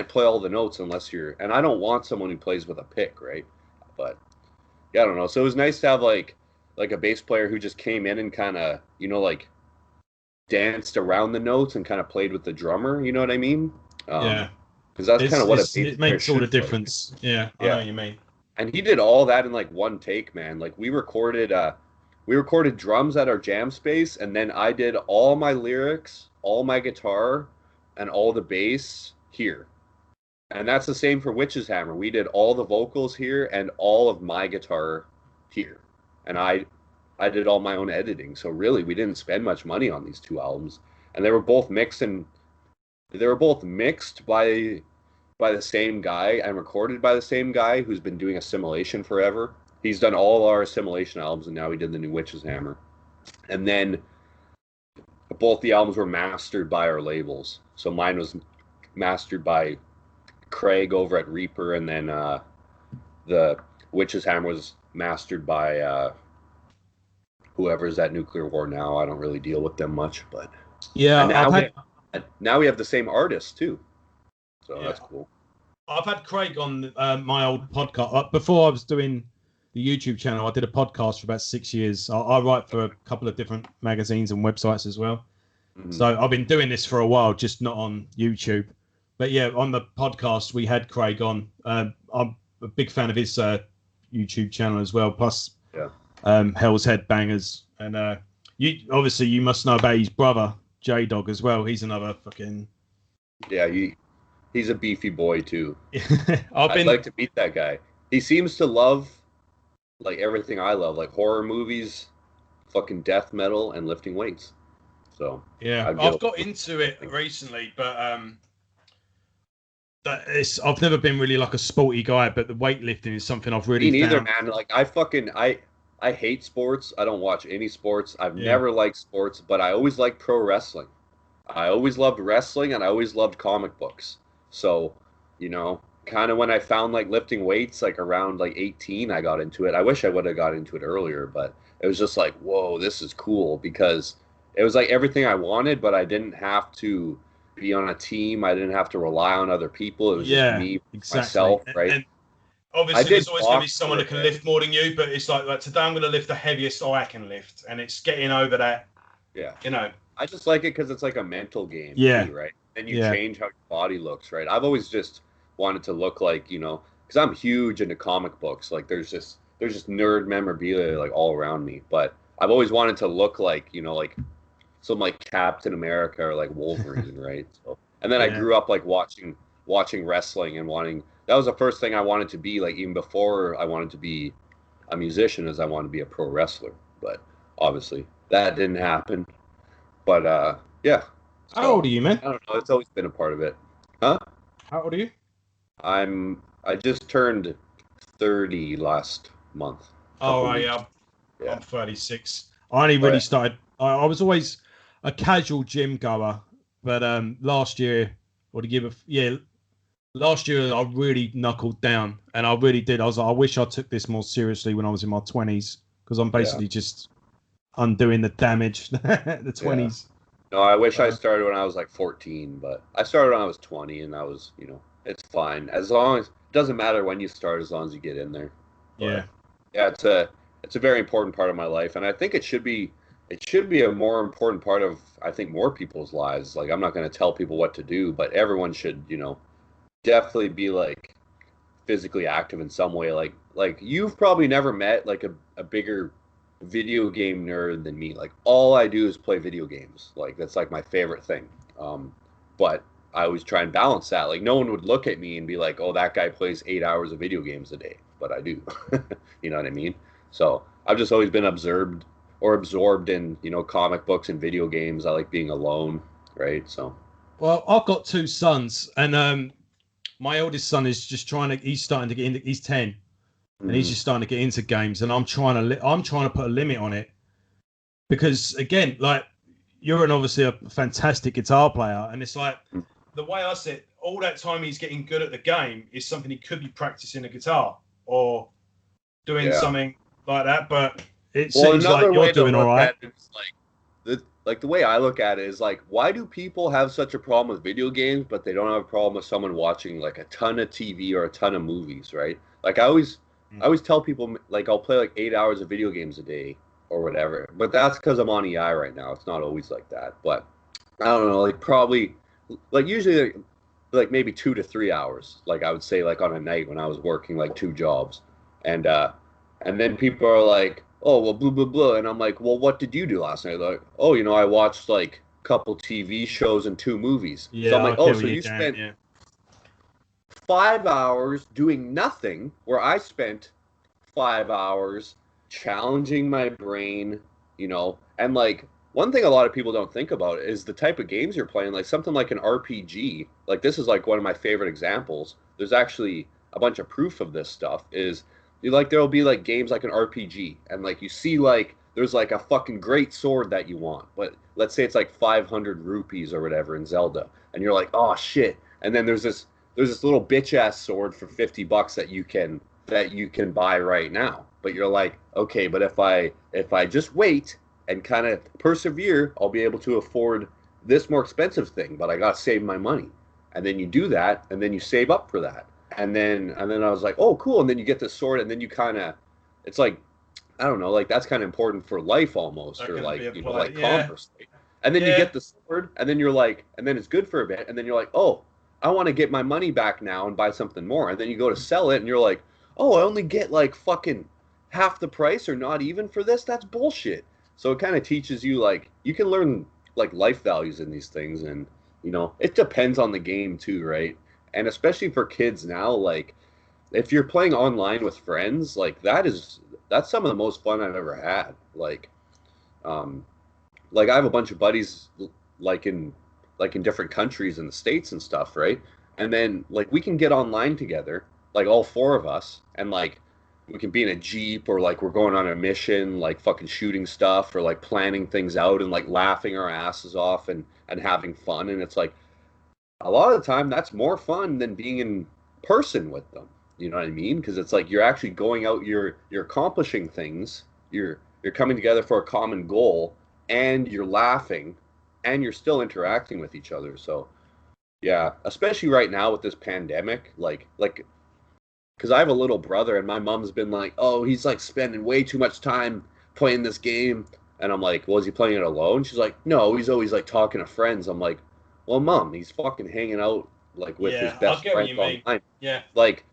play all the notes unless you're. And I don't want someone who plays with a pick, right? But yeah, I don't know. So it was nice to have like a bass player who just came in and kind of like danced around the notes and kind of played with the drummer. You know what I mean? Yeah. Because that's kind of what a bass it makes all the difference. Yeah, I know what you mean. And he did all that in like one take, man. Like we recorded drums at our jam space, and then I did all my lyrics, all my guitar, and all the bass here. And that's the same for Witch's Hammer. We did all the vocals here and all of my guitar here. And I did all my own editing. So really, we didn't spend much money on these 2 albums. And they were both mixed by the same guy and recorded by the same guy who's been doing Assimilation forever. He's done all our Assimilation albums, and now he did the new Witch's Hammer. And then both the albums were mastered by our labels. So mine was mastered by Craig over at Reaper, and then the Witch's Hammer was mastered by whoever's at Nuclear War now. I don't really deal with them much, but yeah. Now we have the same artist too, so that's cool. I've had Craig on my old podcast before I was doing the YouTube channel. I did a podcast for about 6 years. I write for a couple of different magazines and websites as well. Mm-hmm. So I've been doing this for a while, just not on YouTube. But yeah, on the podcast we had Craig on. I'm a big fan of his YouTube channel as well. Plus, Hell's Head Bangers, and you must know about his brother J-Dog as well. He's another fucking he's a beefy boy too. I'd like to meet that guy. He seems to love like everything I love, like horror movies, fucking death metal, and lifting weights. So yeah, I've got into it recently, but I've never been really like a sporty guy, but the weightlifting is something I've really Me neither, found. man. Like I hate sports. I don't watch any sports. I've Yeah, never liked sports, but I always liked pro wrestling. I always loved wrestling and I always loved comic books. So, kind of when I found like lifting weights, like around like 18, I got into it. I wish I would have got into it earlier, but it was just like, whoa, this is cool because it was like everything I wanted, but I didn't have to be on a team. I didn't have to rely on other people. It was just yeah, me, exactly. myself, right? And I obviously, there's did always going to be box someone for a that can bit. lift more than you, but it's like today I'm going to lift the heaviest I can lift, and it's getting over that. Yeah. You know. I just like it because it's like a mental game Yeah, too, right? And you yeah, change how your body looks, right? I've always just wanted to look like, because I'm huge into comic books. Like there's just nerd memorabilia like all around me. But I've always wanted to look like, like some like Captain America or like Wolverine, right? So, and then I yeah, grew up like watching wrestling and wanting that was the first thing I wanted to be, like even before I wanted to be a musician, as I wanted to be a pro wrestler. But obviously that didn't happen. But yeah. How So old are you, man? I don't know. It's always been a part of it, huh? How old are you? I just turned 30 last month, a Oh, couple weeks. yeah, Yeah. I'm 36. I only Oh really yeah. started. I was always a casual gym goer, but last year or the year before, yeah, last year I really knuckled down, and I really did. I was like, I wish I took this more seriously when I was in my 20s, because I'm Yeah. basically just undoing the damage the Yeah. 20s. No, I wish I Uh, started when I was like 14, but I started when I was 20, and I was, it's fine as long as it doesn't matter when you start, as long as you get in there. yeah, But yeah, it's a very important part of my life, and I think it should be a more important part of, I think, more people's lives. Like I'm not going to tell people what to do, but everyone should, definitely be like physically active in some way. Like you've probably never met like a bigger video game nerd than me. Like all I do is play video games. Like that's like my favorite thing. But I always try and balance that. Like no one would look at me and be like, "Oh, that guy plays 8 hours of video games a day," but I do. You know what I mean? So I've just always been absorbed in comic books and video games. I like being alone, right? So well, I've got two sons, and my eldest son is just trying to. He's starting to get into. He's 10, and he's mhm. just starting to get into games, and I'm trying to put a limit on it, because again, like, you're obviously a fantastic guitar player, and it's like, the way I said, all that time he's getting good at the game is something he could be practicing the guitar or doing Yeah. something like that. But it Well, seems like another you're way to doing all look right. at it is like the way I look at it is like, why do people have such a problem with video games, but they don't have a problem with someone watching like a ton of TV or a ton of movies, right? Like I always tell people like I'll play like 8 hours of video games a day or whatever, but that's because I'm on EI right now. It's not always like that, but I don't know, like probably like usually like maybe 2 to 3 hours, like I would say like on a night when I was working like two jobs, and then people are like, oh, well, blah, blah, blah. And I'm like, well, what did you do last night? Like, oh, I watched like a couple TV shows and two movies. So I'm Yeah, like, I oh, get so what you're you doing. spent Yeah, 5 hours doing nothing, where I spent 5 hours challenging my brain, and like one thing a lot of people don't think about is the type of games you're playing, like something like an RPG. Like this is like one of my favorite examples. There's actually a bunch of proof of this stuff. Is you like there'll be like games like an RPG, and like you see like there's like a fucking great sword that you want, but let's say it's like 500 rupees or whatever in Zelda, and you're like, oh shit, and then there's this little bitch ass sword for $50 that you can buy right now. But you're like, okay, but if I just wait and kind of persevere, I'll be able to afford this more expensive thing, but I got to save my money. And then you do that, and then you save up for that. And then I was like, oh, cool. And then you get the sword, and then you kind of, it's like, I don't know, like that's kind of important for life almost, that or can like, be like applied. Yeah, commerce. Right? And then you yeah. get the sword, and then you're like, and then it's good for a bit, and then you're like, oh, I want to get my money back now and buy something more. And then you go to sell it, and you're like, oh, I only get like fucking half the price or not even for this. That's bullshit. So it kind of teaches you, like, you can learn like life values in these things, and it depends on the game too, right? And especially for kids now, like if you're playing online with friends, like that's some of the most fun I've ever had. Um, like I have a bunch of buddies like in like in different countries in the States and stuff, right? and then like we can get online together, like all four of us, and like we can be in a Jeep, or like we're going on a mission, like fucking shooting stuff, or like planning things out and like laughing our asses off and having fun. And it's like a lot of the time that's more fun than being in person with them. You know what I mean? Because it's like you're actually going out, you're accomplishing things, you're coming together for a common goal, and you're laughing, and you're still interacting with each other. So yeah, especially right now with this pandemic, like because I have a little brother, and my mom's been like, oh, he's like spending way too much time playing this game. And I'm like, well, is he playing it alone? She's like, no, he's always like talking to friends. I'm like, well, Mom, he's fucking hanging out like with his best friends online. Yeah. Like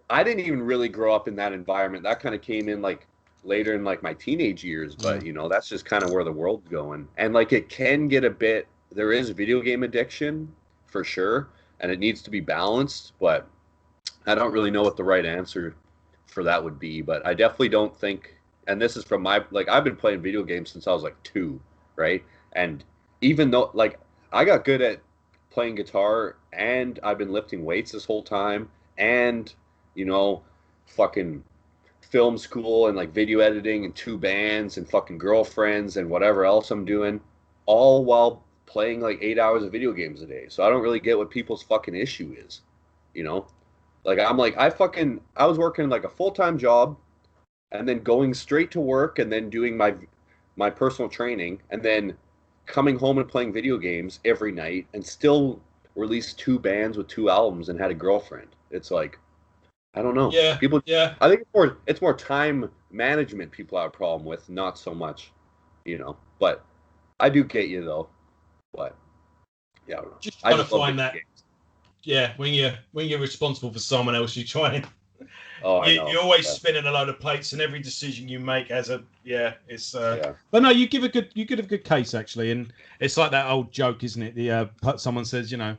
I didn't even really grow up in that environment. That kind of came in like later in like my teenage years, but you know, that's just kind of where the world's going. And like it can get a bit, there is video game addiction for sure, and it needs to be balanced, but I don't really know what the right answer for that would be. But I definitely don't think, and this is from my, like, I've been playing video games since I was like 2, right? And even though like I got good at playing guitar, and I've been lifting weights this whole time, and you know, fucking film school and like video editing and 2 bands and fucking girlfriends and whatever else I'm doing, all while playing like 8 hours of video games a day. So I don't really get what people's fucking issue is, you know? Like I'm like, I was working like a full-time job, and then going straight to work, and then doing my personal training, and then coming home and playing video games every night, and still released 2 bands with 2 albums and had a girlfriend. It's like, I don't know. Yeah. People. Yeah. I think it's more time management people have a problem with, not so much, you know. But I do get you though. But yeah, I don't know. Just trying to find that. Games. Yeah, when you're responsible for someone else, you try and you're always spinning a load of plates, and every decision you make has a it's. But no, you give a good case actually, and it's like that old joke, isn't it? Someone says, you know,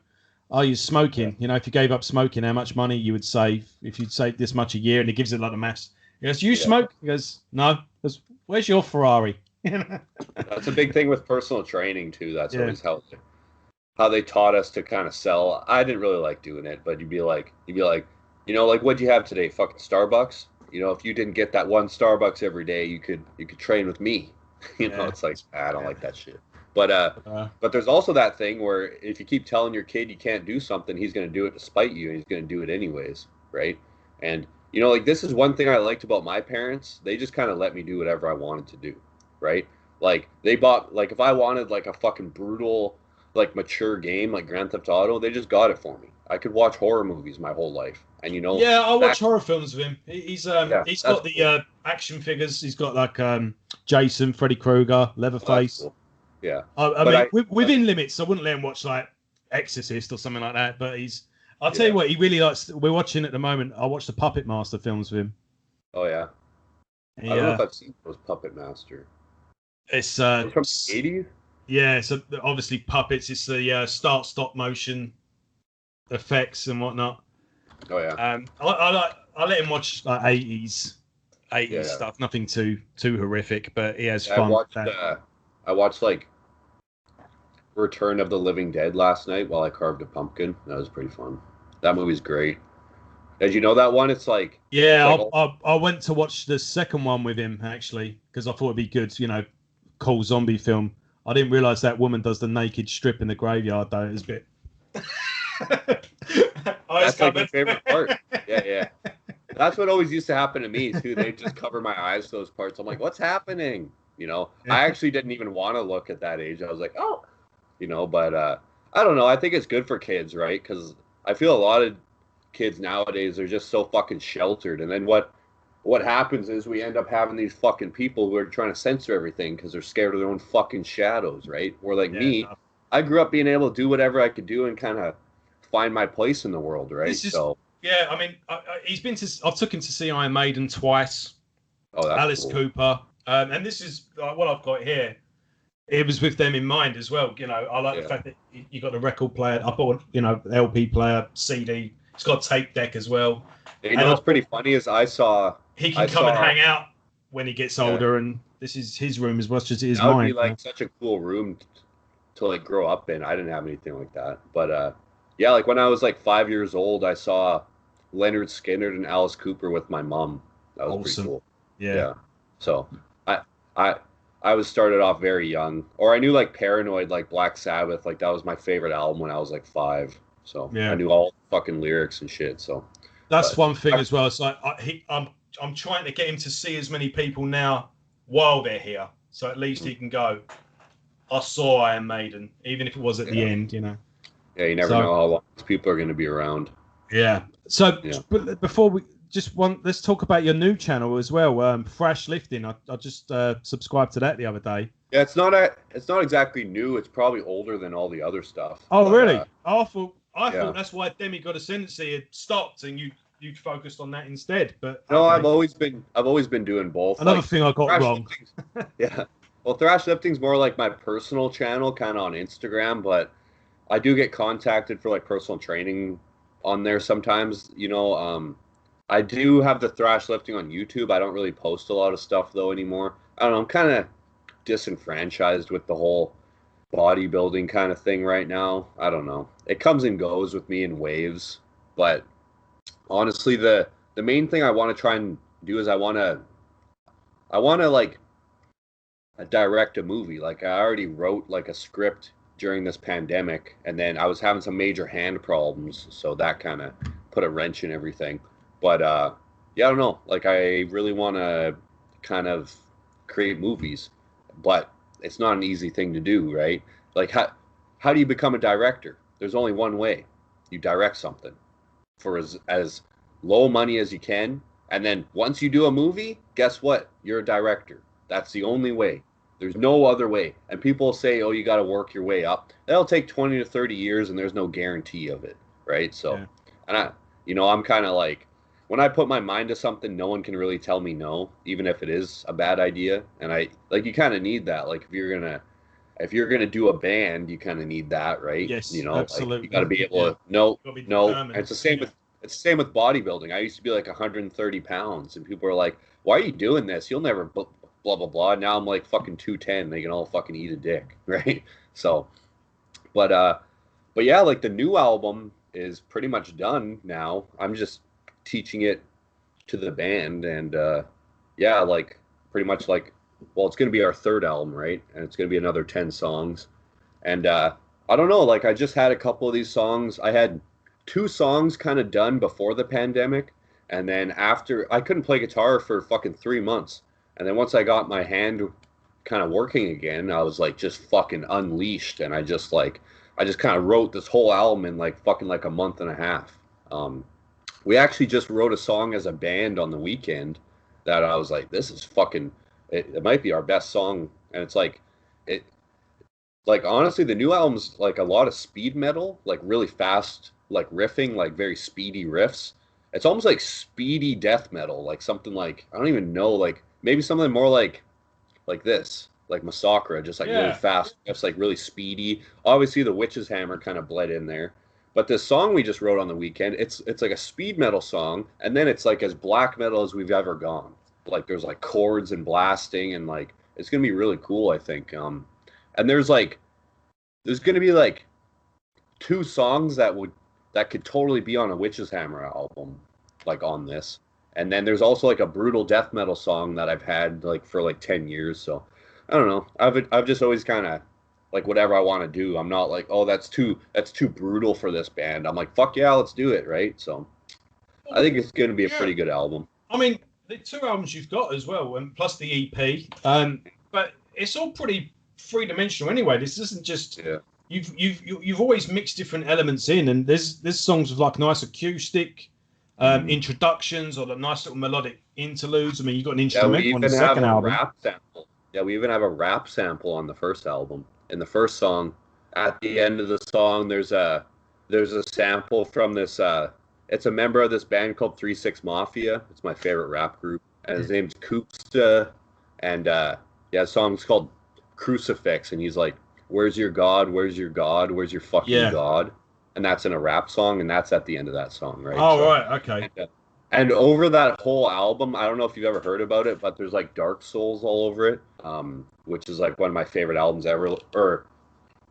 are you smoking? You know, if you gave up smoking, how much money you would save if you'd save this much a year? And he gives it like a maths. He goes, you smoke? He goes, no. He goes, where's your Ferrari? That's a big thing with personal training too. That's always how they taught us to kind of sell. I didn't really like doing it, but you'd be like, you know, like, what'd you have today? Fucking Starbucks? You know, if you didn't get that one Starbucks every day, you could train with me. You know, it's like, I don't like that shit. But there's also that thing where if you keep telling your kid you can't do something, he's going to do it to spite you, and he's going to do it anyways, right? And, you know, like, this is one thing I liked about my parents. They just kind of let me do whatever I wanted to do, right? Like, they bought, like, if I wanted, like, a fucking brutal, like, mature game, like Grand Theft Auto, they just got it for me. I could watch horror movies my whole life. And, you know... Yeah, I watch horror films with him. He's got the action figures. He's got, like, Jason, Freddy Krueger, Leatherface. Cool. Yeah. I mean, within limits. I wouldn't let him watch, like, Exorcist or something like that. But I'll tell you what, he really likes... We're watching at the moment, I watch the Puppet Master films with him. Oh, yeah? I don't know if I've seen those Puppet Master. It's from the 80s? Yeah, so obviously puppets. It's the stop motion effects and whatnot. Oh yeah. I let him watch like 80s stuff. Nothing too horrific, but he has fun. I watched like Return of the Living Dead last night while I carved a pumpkin. That was pretty fun. That movie's great. Did you know that one? It's like I went to watch the second one with him actually because I thought it'd be good. You know, cool zombie film. I didn't realise that woman does the naked strip in the graveyard, though. It was a bit... That's like my favorite part. Yeah. That's what always used to happen to me, too. They'd just cover my eyes to those parts. I'm like, what's happening? You know? Yeah. I actually didn't even want to look at that age. I was like, oh. You know, but I don't know. I think it's good for kids, right? Because I feel a lot of kids nowadays are just so fucking sheltered. And then what happens is we end up having these fucking people who are trying to censor everything because they're scared of their own fucking shadows, right? Or like me, I grew up being able to do whatever I could do and kind of find my place in the world, right? Yeah, I mean, I've took him to see Iron Maiden twice. Oh, that's Alice cool. Cooper, and this is what I've got here. It was with them in mind as well. You know, I like the fact that you got the record player. I bought, you know, LP player, CD. It's got a tape deck as well. You know what's pretty funny is he can come and hang out when he gets older, and this is his room as much as it is mine. That would be like such a cool room to like grow up in. I didn't have anything like that, but Yeah, like when I was like 5 years old, I saw Leonard Skinner and Alice Cooper with my mom. That was pretty Awesome. cool. Yeah. Yeah. So I I I was started off very young. Or I knew like Paranoid, like Black Sabbath, like that was my favorite album when I was like 5. So I Yeah. knew all the fucking lyrics and shit. So That's but one thing as well. It's like I'm trying to get him to see as many people now while they're here, so at least he can go, I saw Iron Maiden, even if it was at the end, you know. Yeah, you never So know how long these people are going to be around. yeah. So Yeah. before we just want, let's talk about your new channel as well, Thrash Lifting. I just subscribed to that the other day. Yeah, it's not exactly new. It's probably older than all the other stuff. Oh, but, really? I thought yeah. that's why Demi Got Ascendancy had stopped and you focused on that instead. But No, okay. I've always been doing both. Another like, thing I got thrash wrong. Yeah. Well, Thrash Lifting's more like my personal channel, kind of on Instagram, but I do get contacted for like personal training on there sometimes. I do have the Thrash Lifting on YouTube. I don't really post a lot of stuff though anymore. I don't know. I'm kind of disenfranchised with the whole bodybuilding kind of thing right now. I don't know. It comes and goes with me in waves, but honestly, the main thing I want to try and do is I want to like direct a movie. Like I already wrote like a script during this pandemic, and then I was having some major hand problems, so that kind of put a wrench in everything. But yeah, I don't know. Like I really want to kind of create movies, but it's not an easy thing to do, right? Like how do you become a director? There's only one way. You direct something for as low money as you can, and then once you do a movie, guess what? You're a director. That's the only way. There's no other way. And people say, "Oh, you got to work your way up." That'll take 20 to 30 years, and there's no guarantee of it, right? So, Yeah. and I'm kind of like, when I put my mind to something, no one can really tell me no, even if it is a bad idea. And you kind of need that. Like if you're gonna do a band, you kind of need that, right? Yes, Like absolutely. you got to be able Yeah. to no. Be And it's the same with bodybuilding. I used to be like 130 pounds, and people are like, "Why are you doing this? You'll never blah blah blah." Now I'm like fucking 210. They can all fucking eat a dick, right? So, but yeah, like the new album is pretty much done now. I'm just teaching it to the band, and yeah, like pretty much like, well, it's gonna be our third album, right? And it's gonna be another 10 songs. And I don't know, like I just had a couple of these songs. I had 2 songs kind of done before the pandemic, and then after I couldn't play guitar for fucking 3 months. And then once I got my hand kind of working again, I was like just fucking unleashed, and I just kind of wrote this whole album in like fucking like a month and a half. We actually just wrote a song as a band on the weekend that I was like, this is fucking it might be our best song. And it's like it like honestly the new album's like a lot of speed metal, like really fast, like riffing, like very speedy riffs. It's almost like speedy death metal, like something like I don't even know, like maybe something more like this, like Massacre, just like really fast, just like really speedy. Obviously, the Witch's Hammer kind of bled in there, but this song we just wrote on the weekend, it's like a speed metal song, and then it's like as black metal as we've ever gone. Like there's like chords and blasting, and like it's gonna be really cool, I think. And there's gonna be like 2 songs that could totally be on a Witch's Hammer album, like on this. And then there's also like a brutal death metal song that I've had like for like 10 years. So I don't know. I've just always kind of like whatever I want to do. I'm not like, oh, that's too brutal for this band. I'm like, fuck yeah, let's do it, right? So I think it's going to be a pretty good album. I mean, the 2 albums you've got as well, and plus the EP. But it's all pretty three-dimensional anyway. This isn't just you've always mixed different elements in, and there's songs with like nice acoustic introductions or the nice little melodic interludes. I mean, you got an instrumental on the second album. Rap sample. Yeah, we even have a rap sample on the first album. In the first song, at the end of the song, there's a sample from this. It's a member of this band called 3-6 Mafia. It's my favorite rap group, and his name's Koopsta. And the song's called Crucifix, and he's like, "Where's your God? Where's your God? Where's your fucking God?" And that's in a rap song, and that's at the end of that song, right? Oh, right, okay. And over that whole album, I don't know if you've ever heard about it, but there's like Dark Souls all over it, which is like one of my favorite albums ever. Or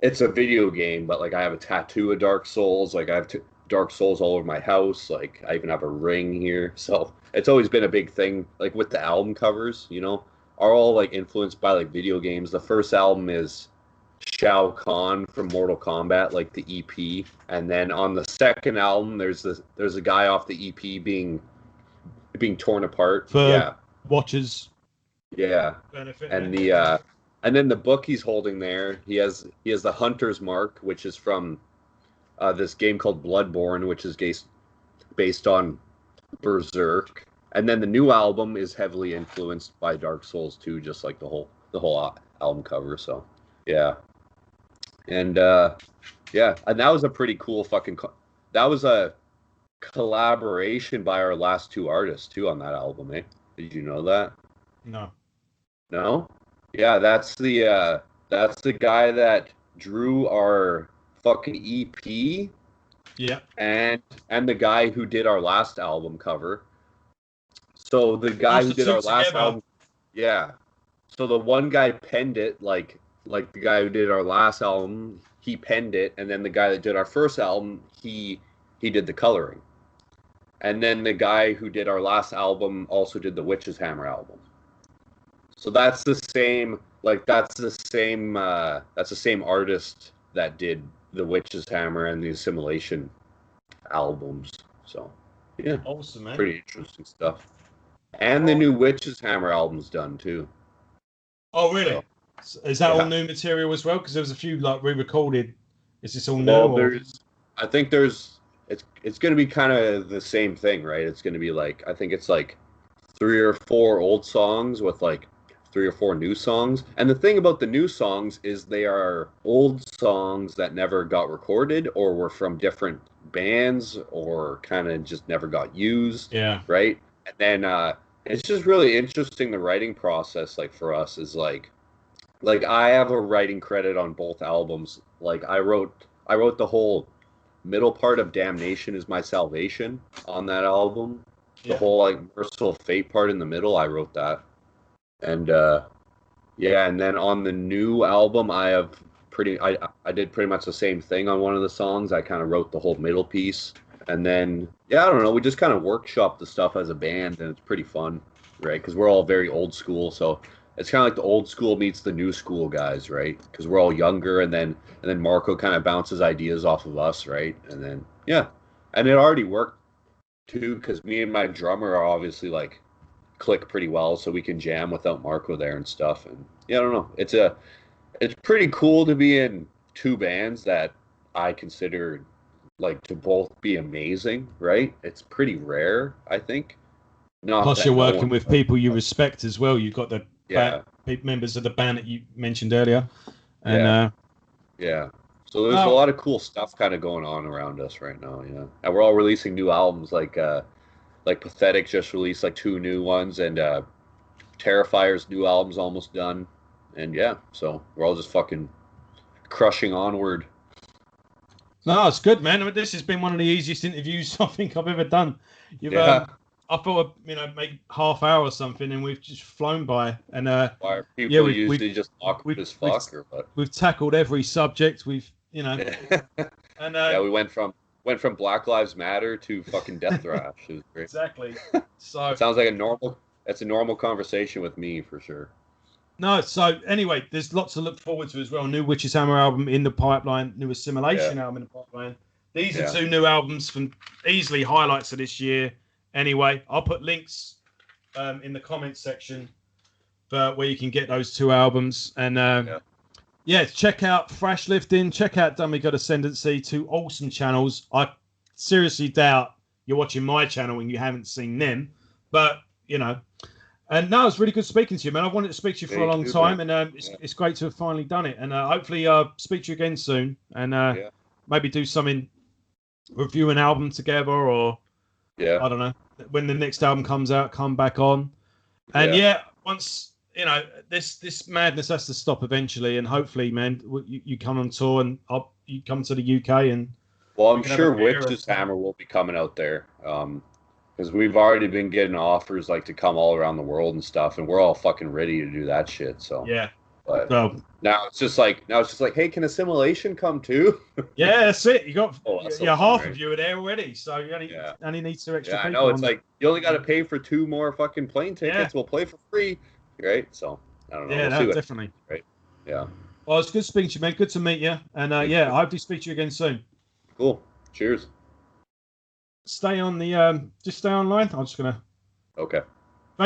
it's a video game, but like I have a tattoo of Dark Souls. Like I have Dark Souls all over my house. Like I even have a ring here. So it's always been a big thing. Like with the album covers, are all like influenced by like video games. The first album is Shao Kahn from Mortal Kombat, like the EP, and then on the second album, there's a guy off the EP being torn apart. For watchers. Yeah. Benefit. And then the book he's holding there, he has the Hunter's Mark, which is from this game called Bloodborne, which is based on Berserk. And then the new album is heavily influenced by Dark Souls 2, just like the whole album cover. So yeah. And and that was a pretty cool that was a collaboration by our last two artists too on that album, eh? Did you know that? No? Yeah, that's the guy that drew our fucking EP. Yeah. And the guy who did our last album cover. So the guy who did our last album, yeah. So the one guy penned it, like the guy who did our last album, he penned it, and then the guy that did our first album, he did the coloring. And then the guy who did our last album also did the Witch's Hammer album. So that's the same artist that did the Witch's Hammer and the Assimilation albums. So yeah, awesome, man. Pretty interesting stuff. And the new Witch's Hammer album's done too. Oh really? So, is that all new material as well? Because there was a few like re-recorded. Is this all new? Well, I think it's going to be kind of the same thing, right? It's going to be like, I think it's like 3 or 4 old songs with like 3 or 4 new songs. And the thing about the new songs is they are old songs that never got recorded or were from different bands or kind of just never got used. Yeah. Right. And then it's just really interesting. The writing process, like for us, is like I have a writing credit on both albums. Like I wrote the whole middle part of Damnation Is My Salvation on that album. The whole like Merciful Fate part in the middle, I wrote that. And and then on the new album I did pretty much the same thing on one of the songs. I kind of wrote the whole middle piece. And then I don't know, we just kind of workshopped the stuff as a band, and it's pretty fun, right? Because we're all very old school, so it's kind of like the old school meets the new school guys, right? Because we're all younger, and then Marco kind of bounces ideas off of us, right? And then and it already worked too, because me and my drummer are obviously like click pretty well, so we can jam without Marco there and stuff. And I don't know, it's pretty cool to be in 2 bands that I consider like to both be amazing, right? It's pretty rare, I think. Plus you're working with people you respect as well. You've got the members of the band that you mentioned earlier, and so there's a lot of cool stuff kind of going on around us right now. And we're all releasing new albums. Like Pathetic just released like 2 new ones, and Terrifier's new album's almost done. And so we're all just fucking crushing onward. No, it's good, man. This has been one of the easiest interviews I think I've ever done. I thought make half hour or something, and we've just flown by. And people usually just awkward as fuck, or what? We've tackled every subject. We've and we went from Black Lives Matter to fucking Death Thrash. It was great. Exactly. So it sounds like a normal conversation with me for sure. No, so anyway, there's lots to look forward to as well. New Witch's Hammer album in the pipeline, new Assimilation album in the pipeline. These are 2 new albums from easily highlights of this year. Anyway, I'll put links in the comments section for where you can get those 2 albums. And check out Thrash Lifting, check out Dummy God Ascendancy, 2 awesome channels. I seriously doubt you're watching my channel and you haven't seen them, but And no, it's really good speaking to you, man. I've wanted to speak to you for a long time, and it's great to have finally done it. And hopefully speak to you again soon, and maybe do something, review an album together, or I don't know, when the next album comes out, come back on. And once this madness has to stop eventually, and hopefully, man, you come on tour and you come to the UK, and I'm sure Witch's Hammer will be coming out there. Because we've already been getting offers like to come all around the world and stuff, and we're all fucking ready to do that shit. So But So now it's just like, hey, can Assimilation come too? yeah, that's it. You got half right? of you are there already, so you only need 2 extra people. I know. It's like you only got to pay for 2 more fucking plane tickets. We'll play for free, right? So I don't know. Yeah, we'll see definitely. Right? Yeah. Well, it's good speaking to you, man. Good to meet you, and I hope to speak to you again soon. Cool. Cheers. Stay on the just stay online. I'm just gonna. Okay.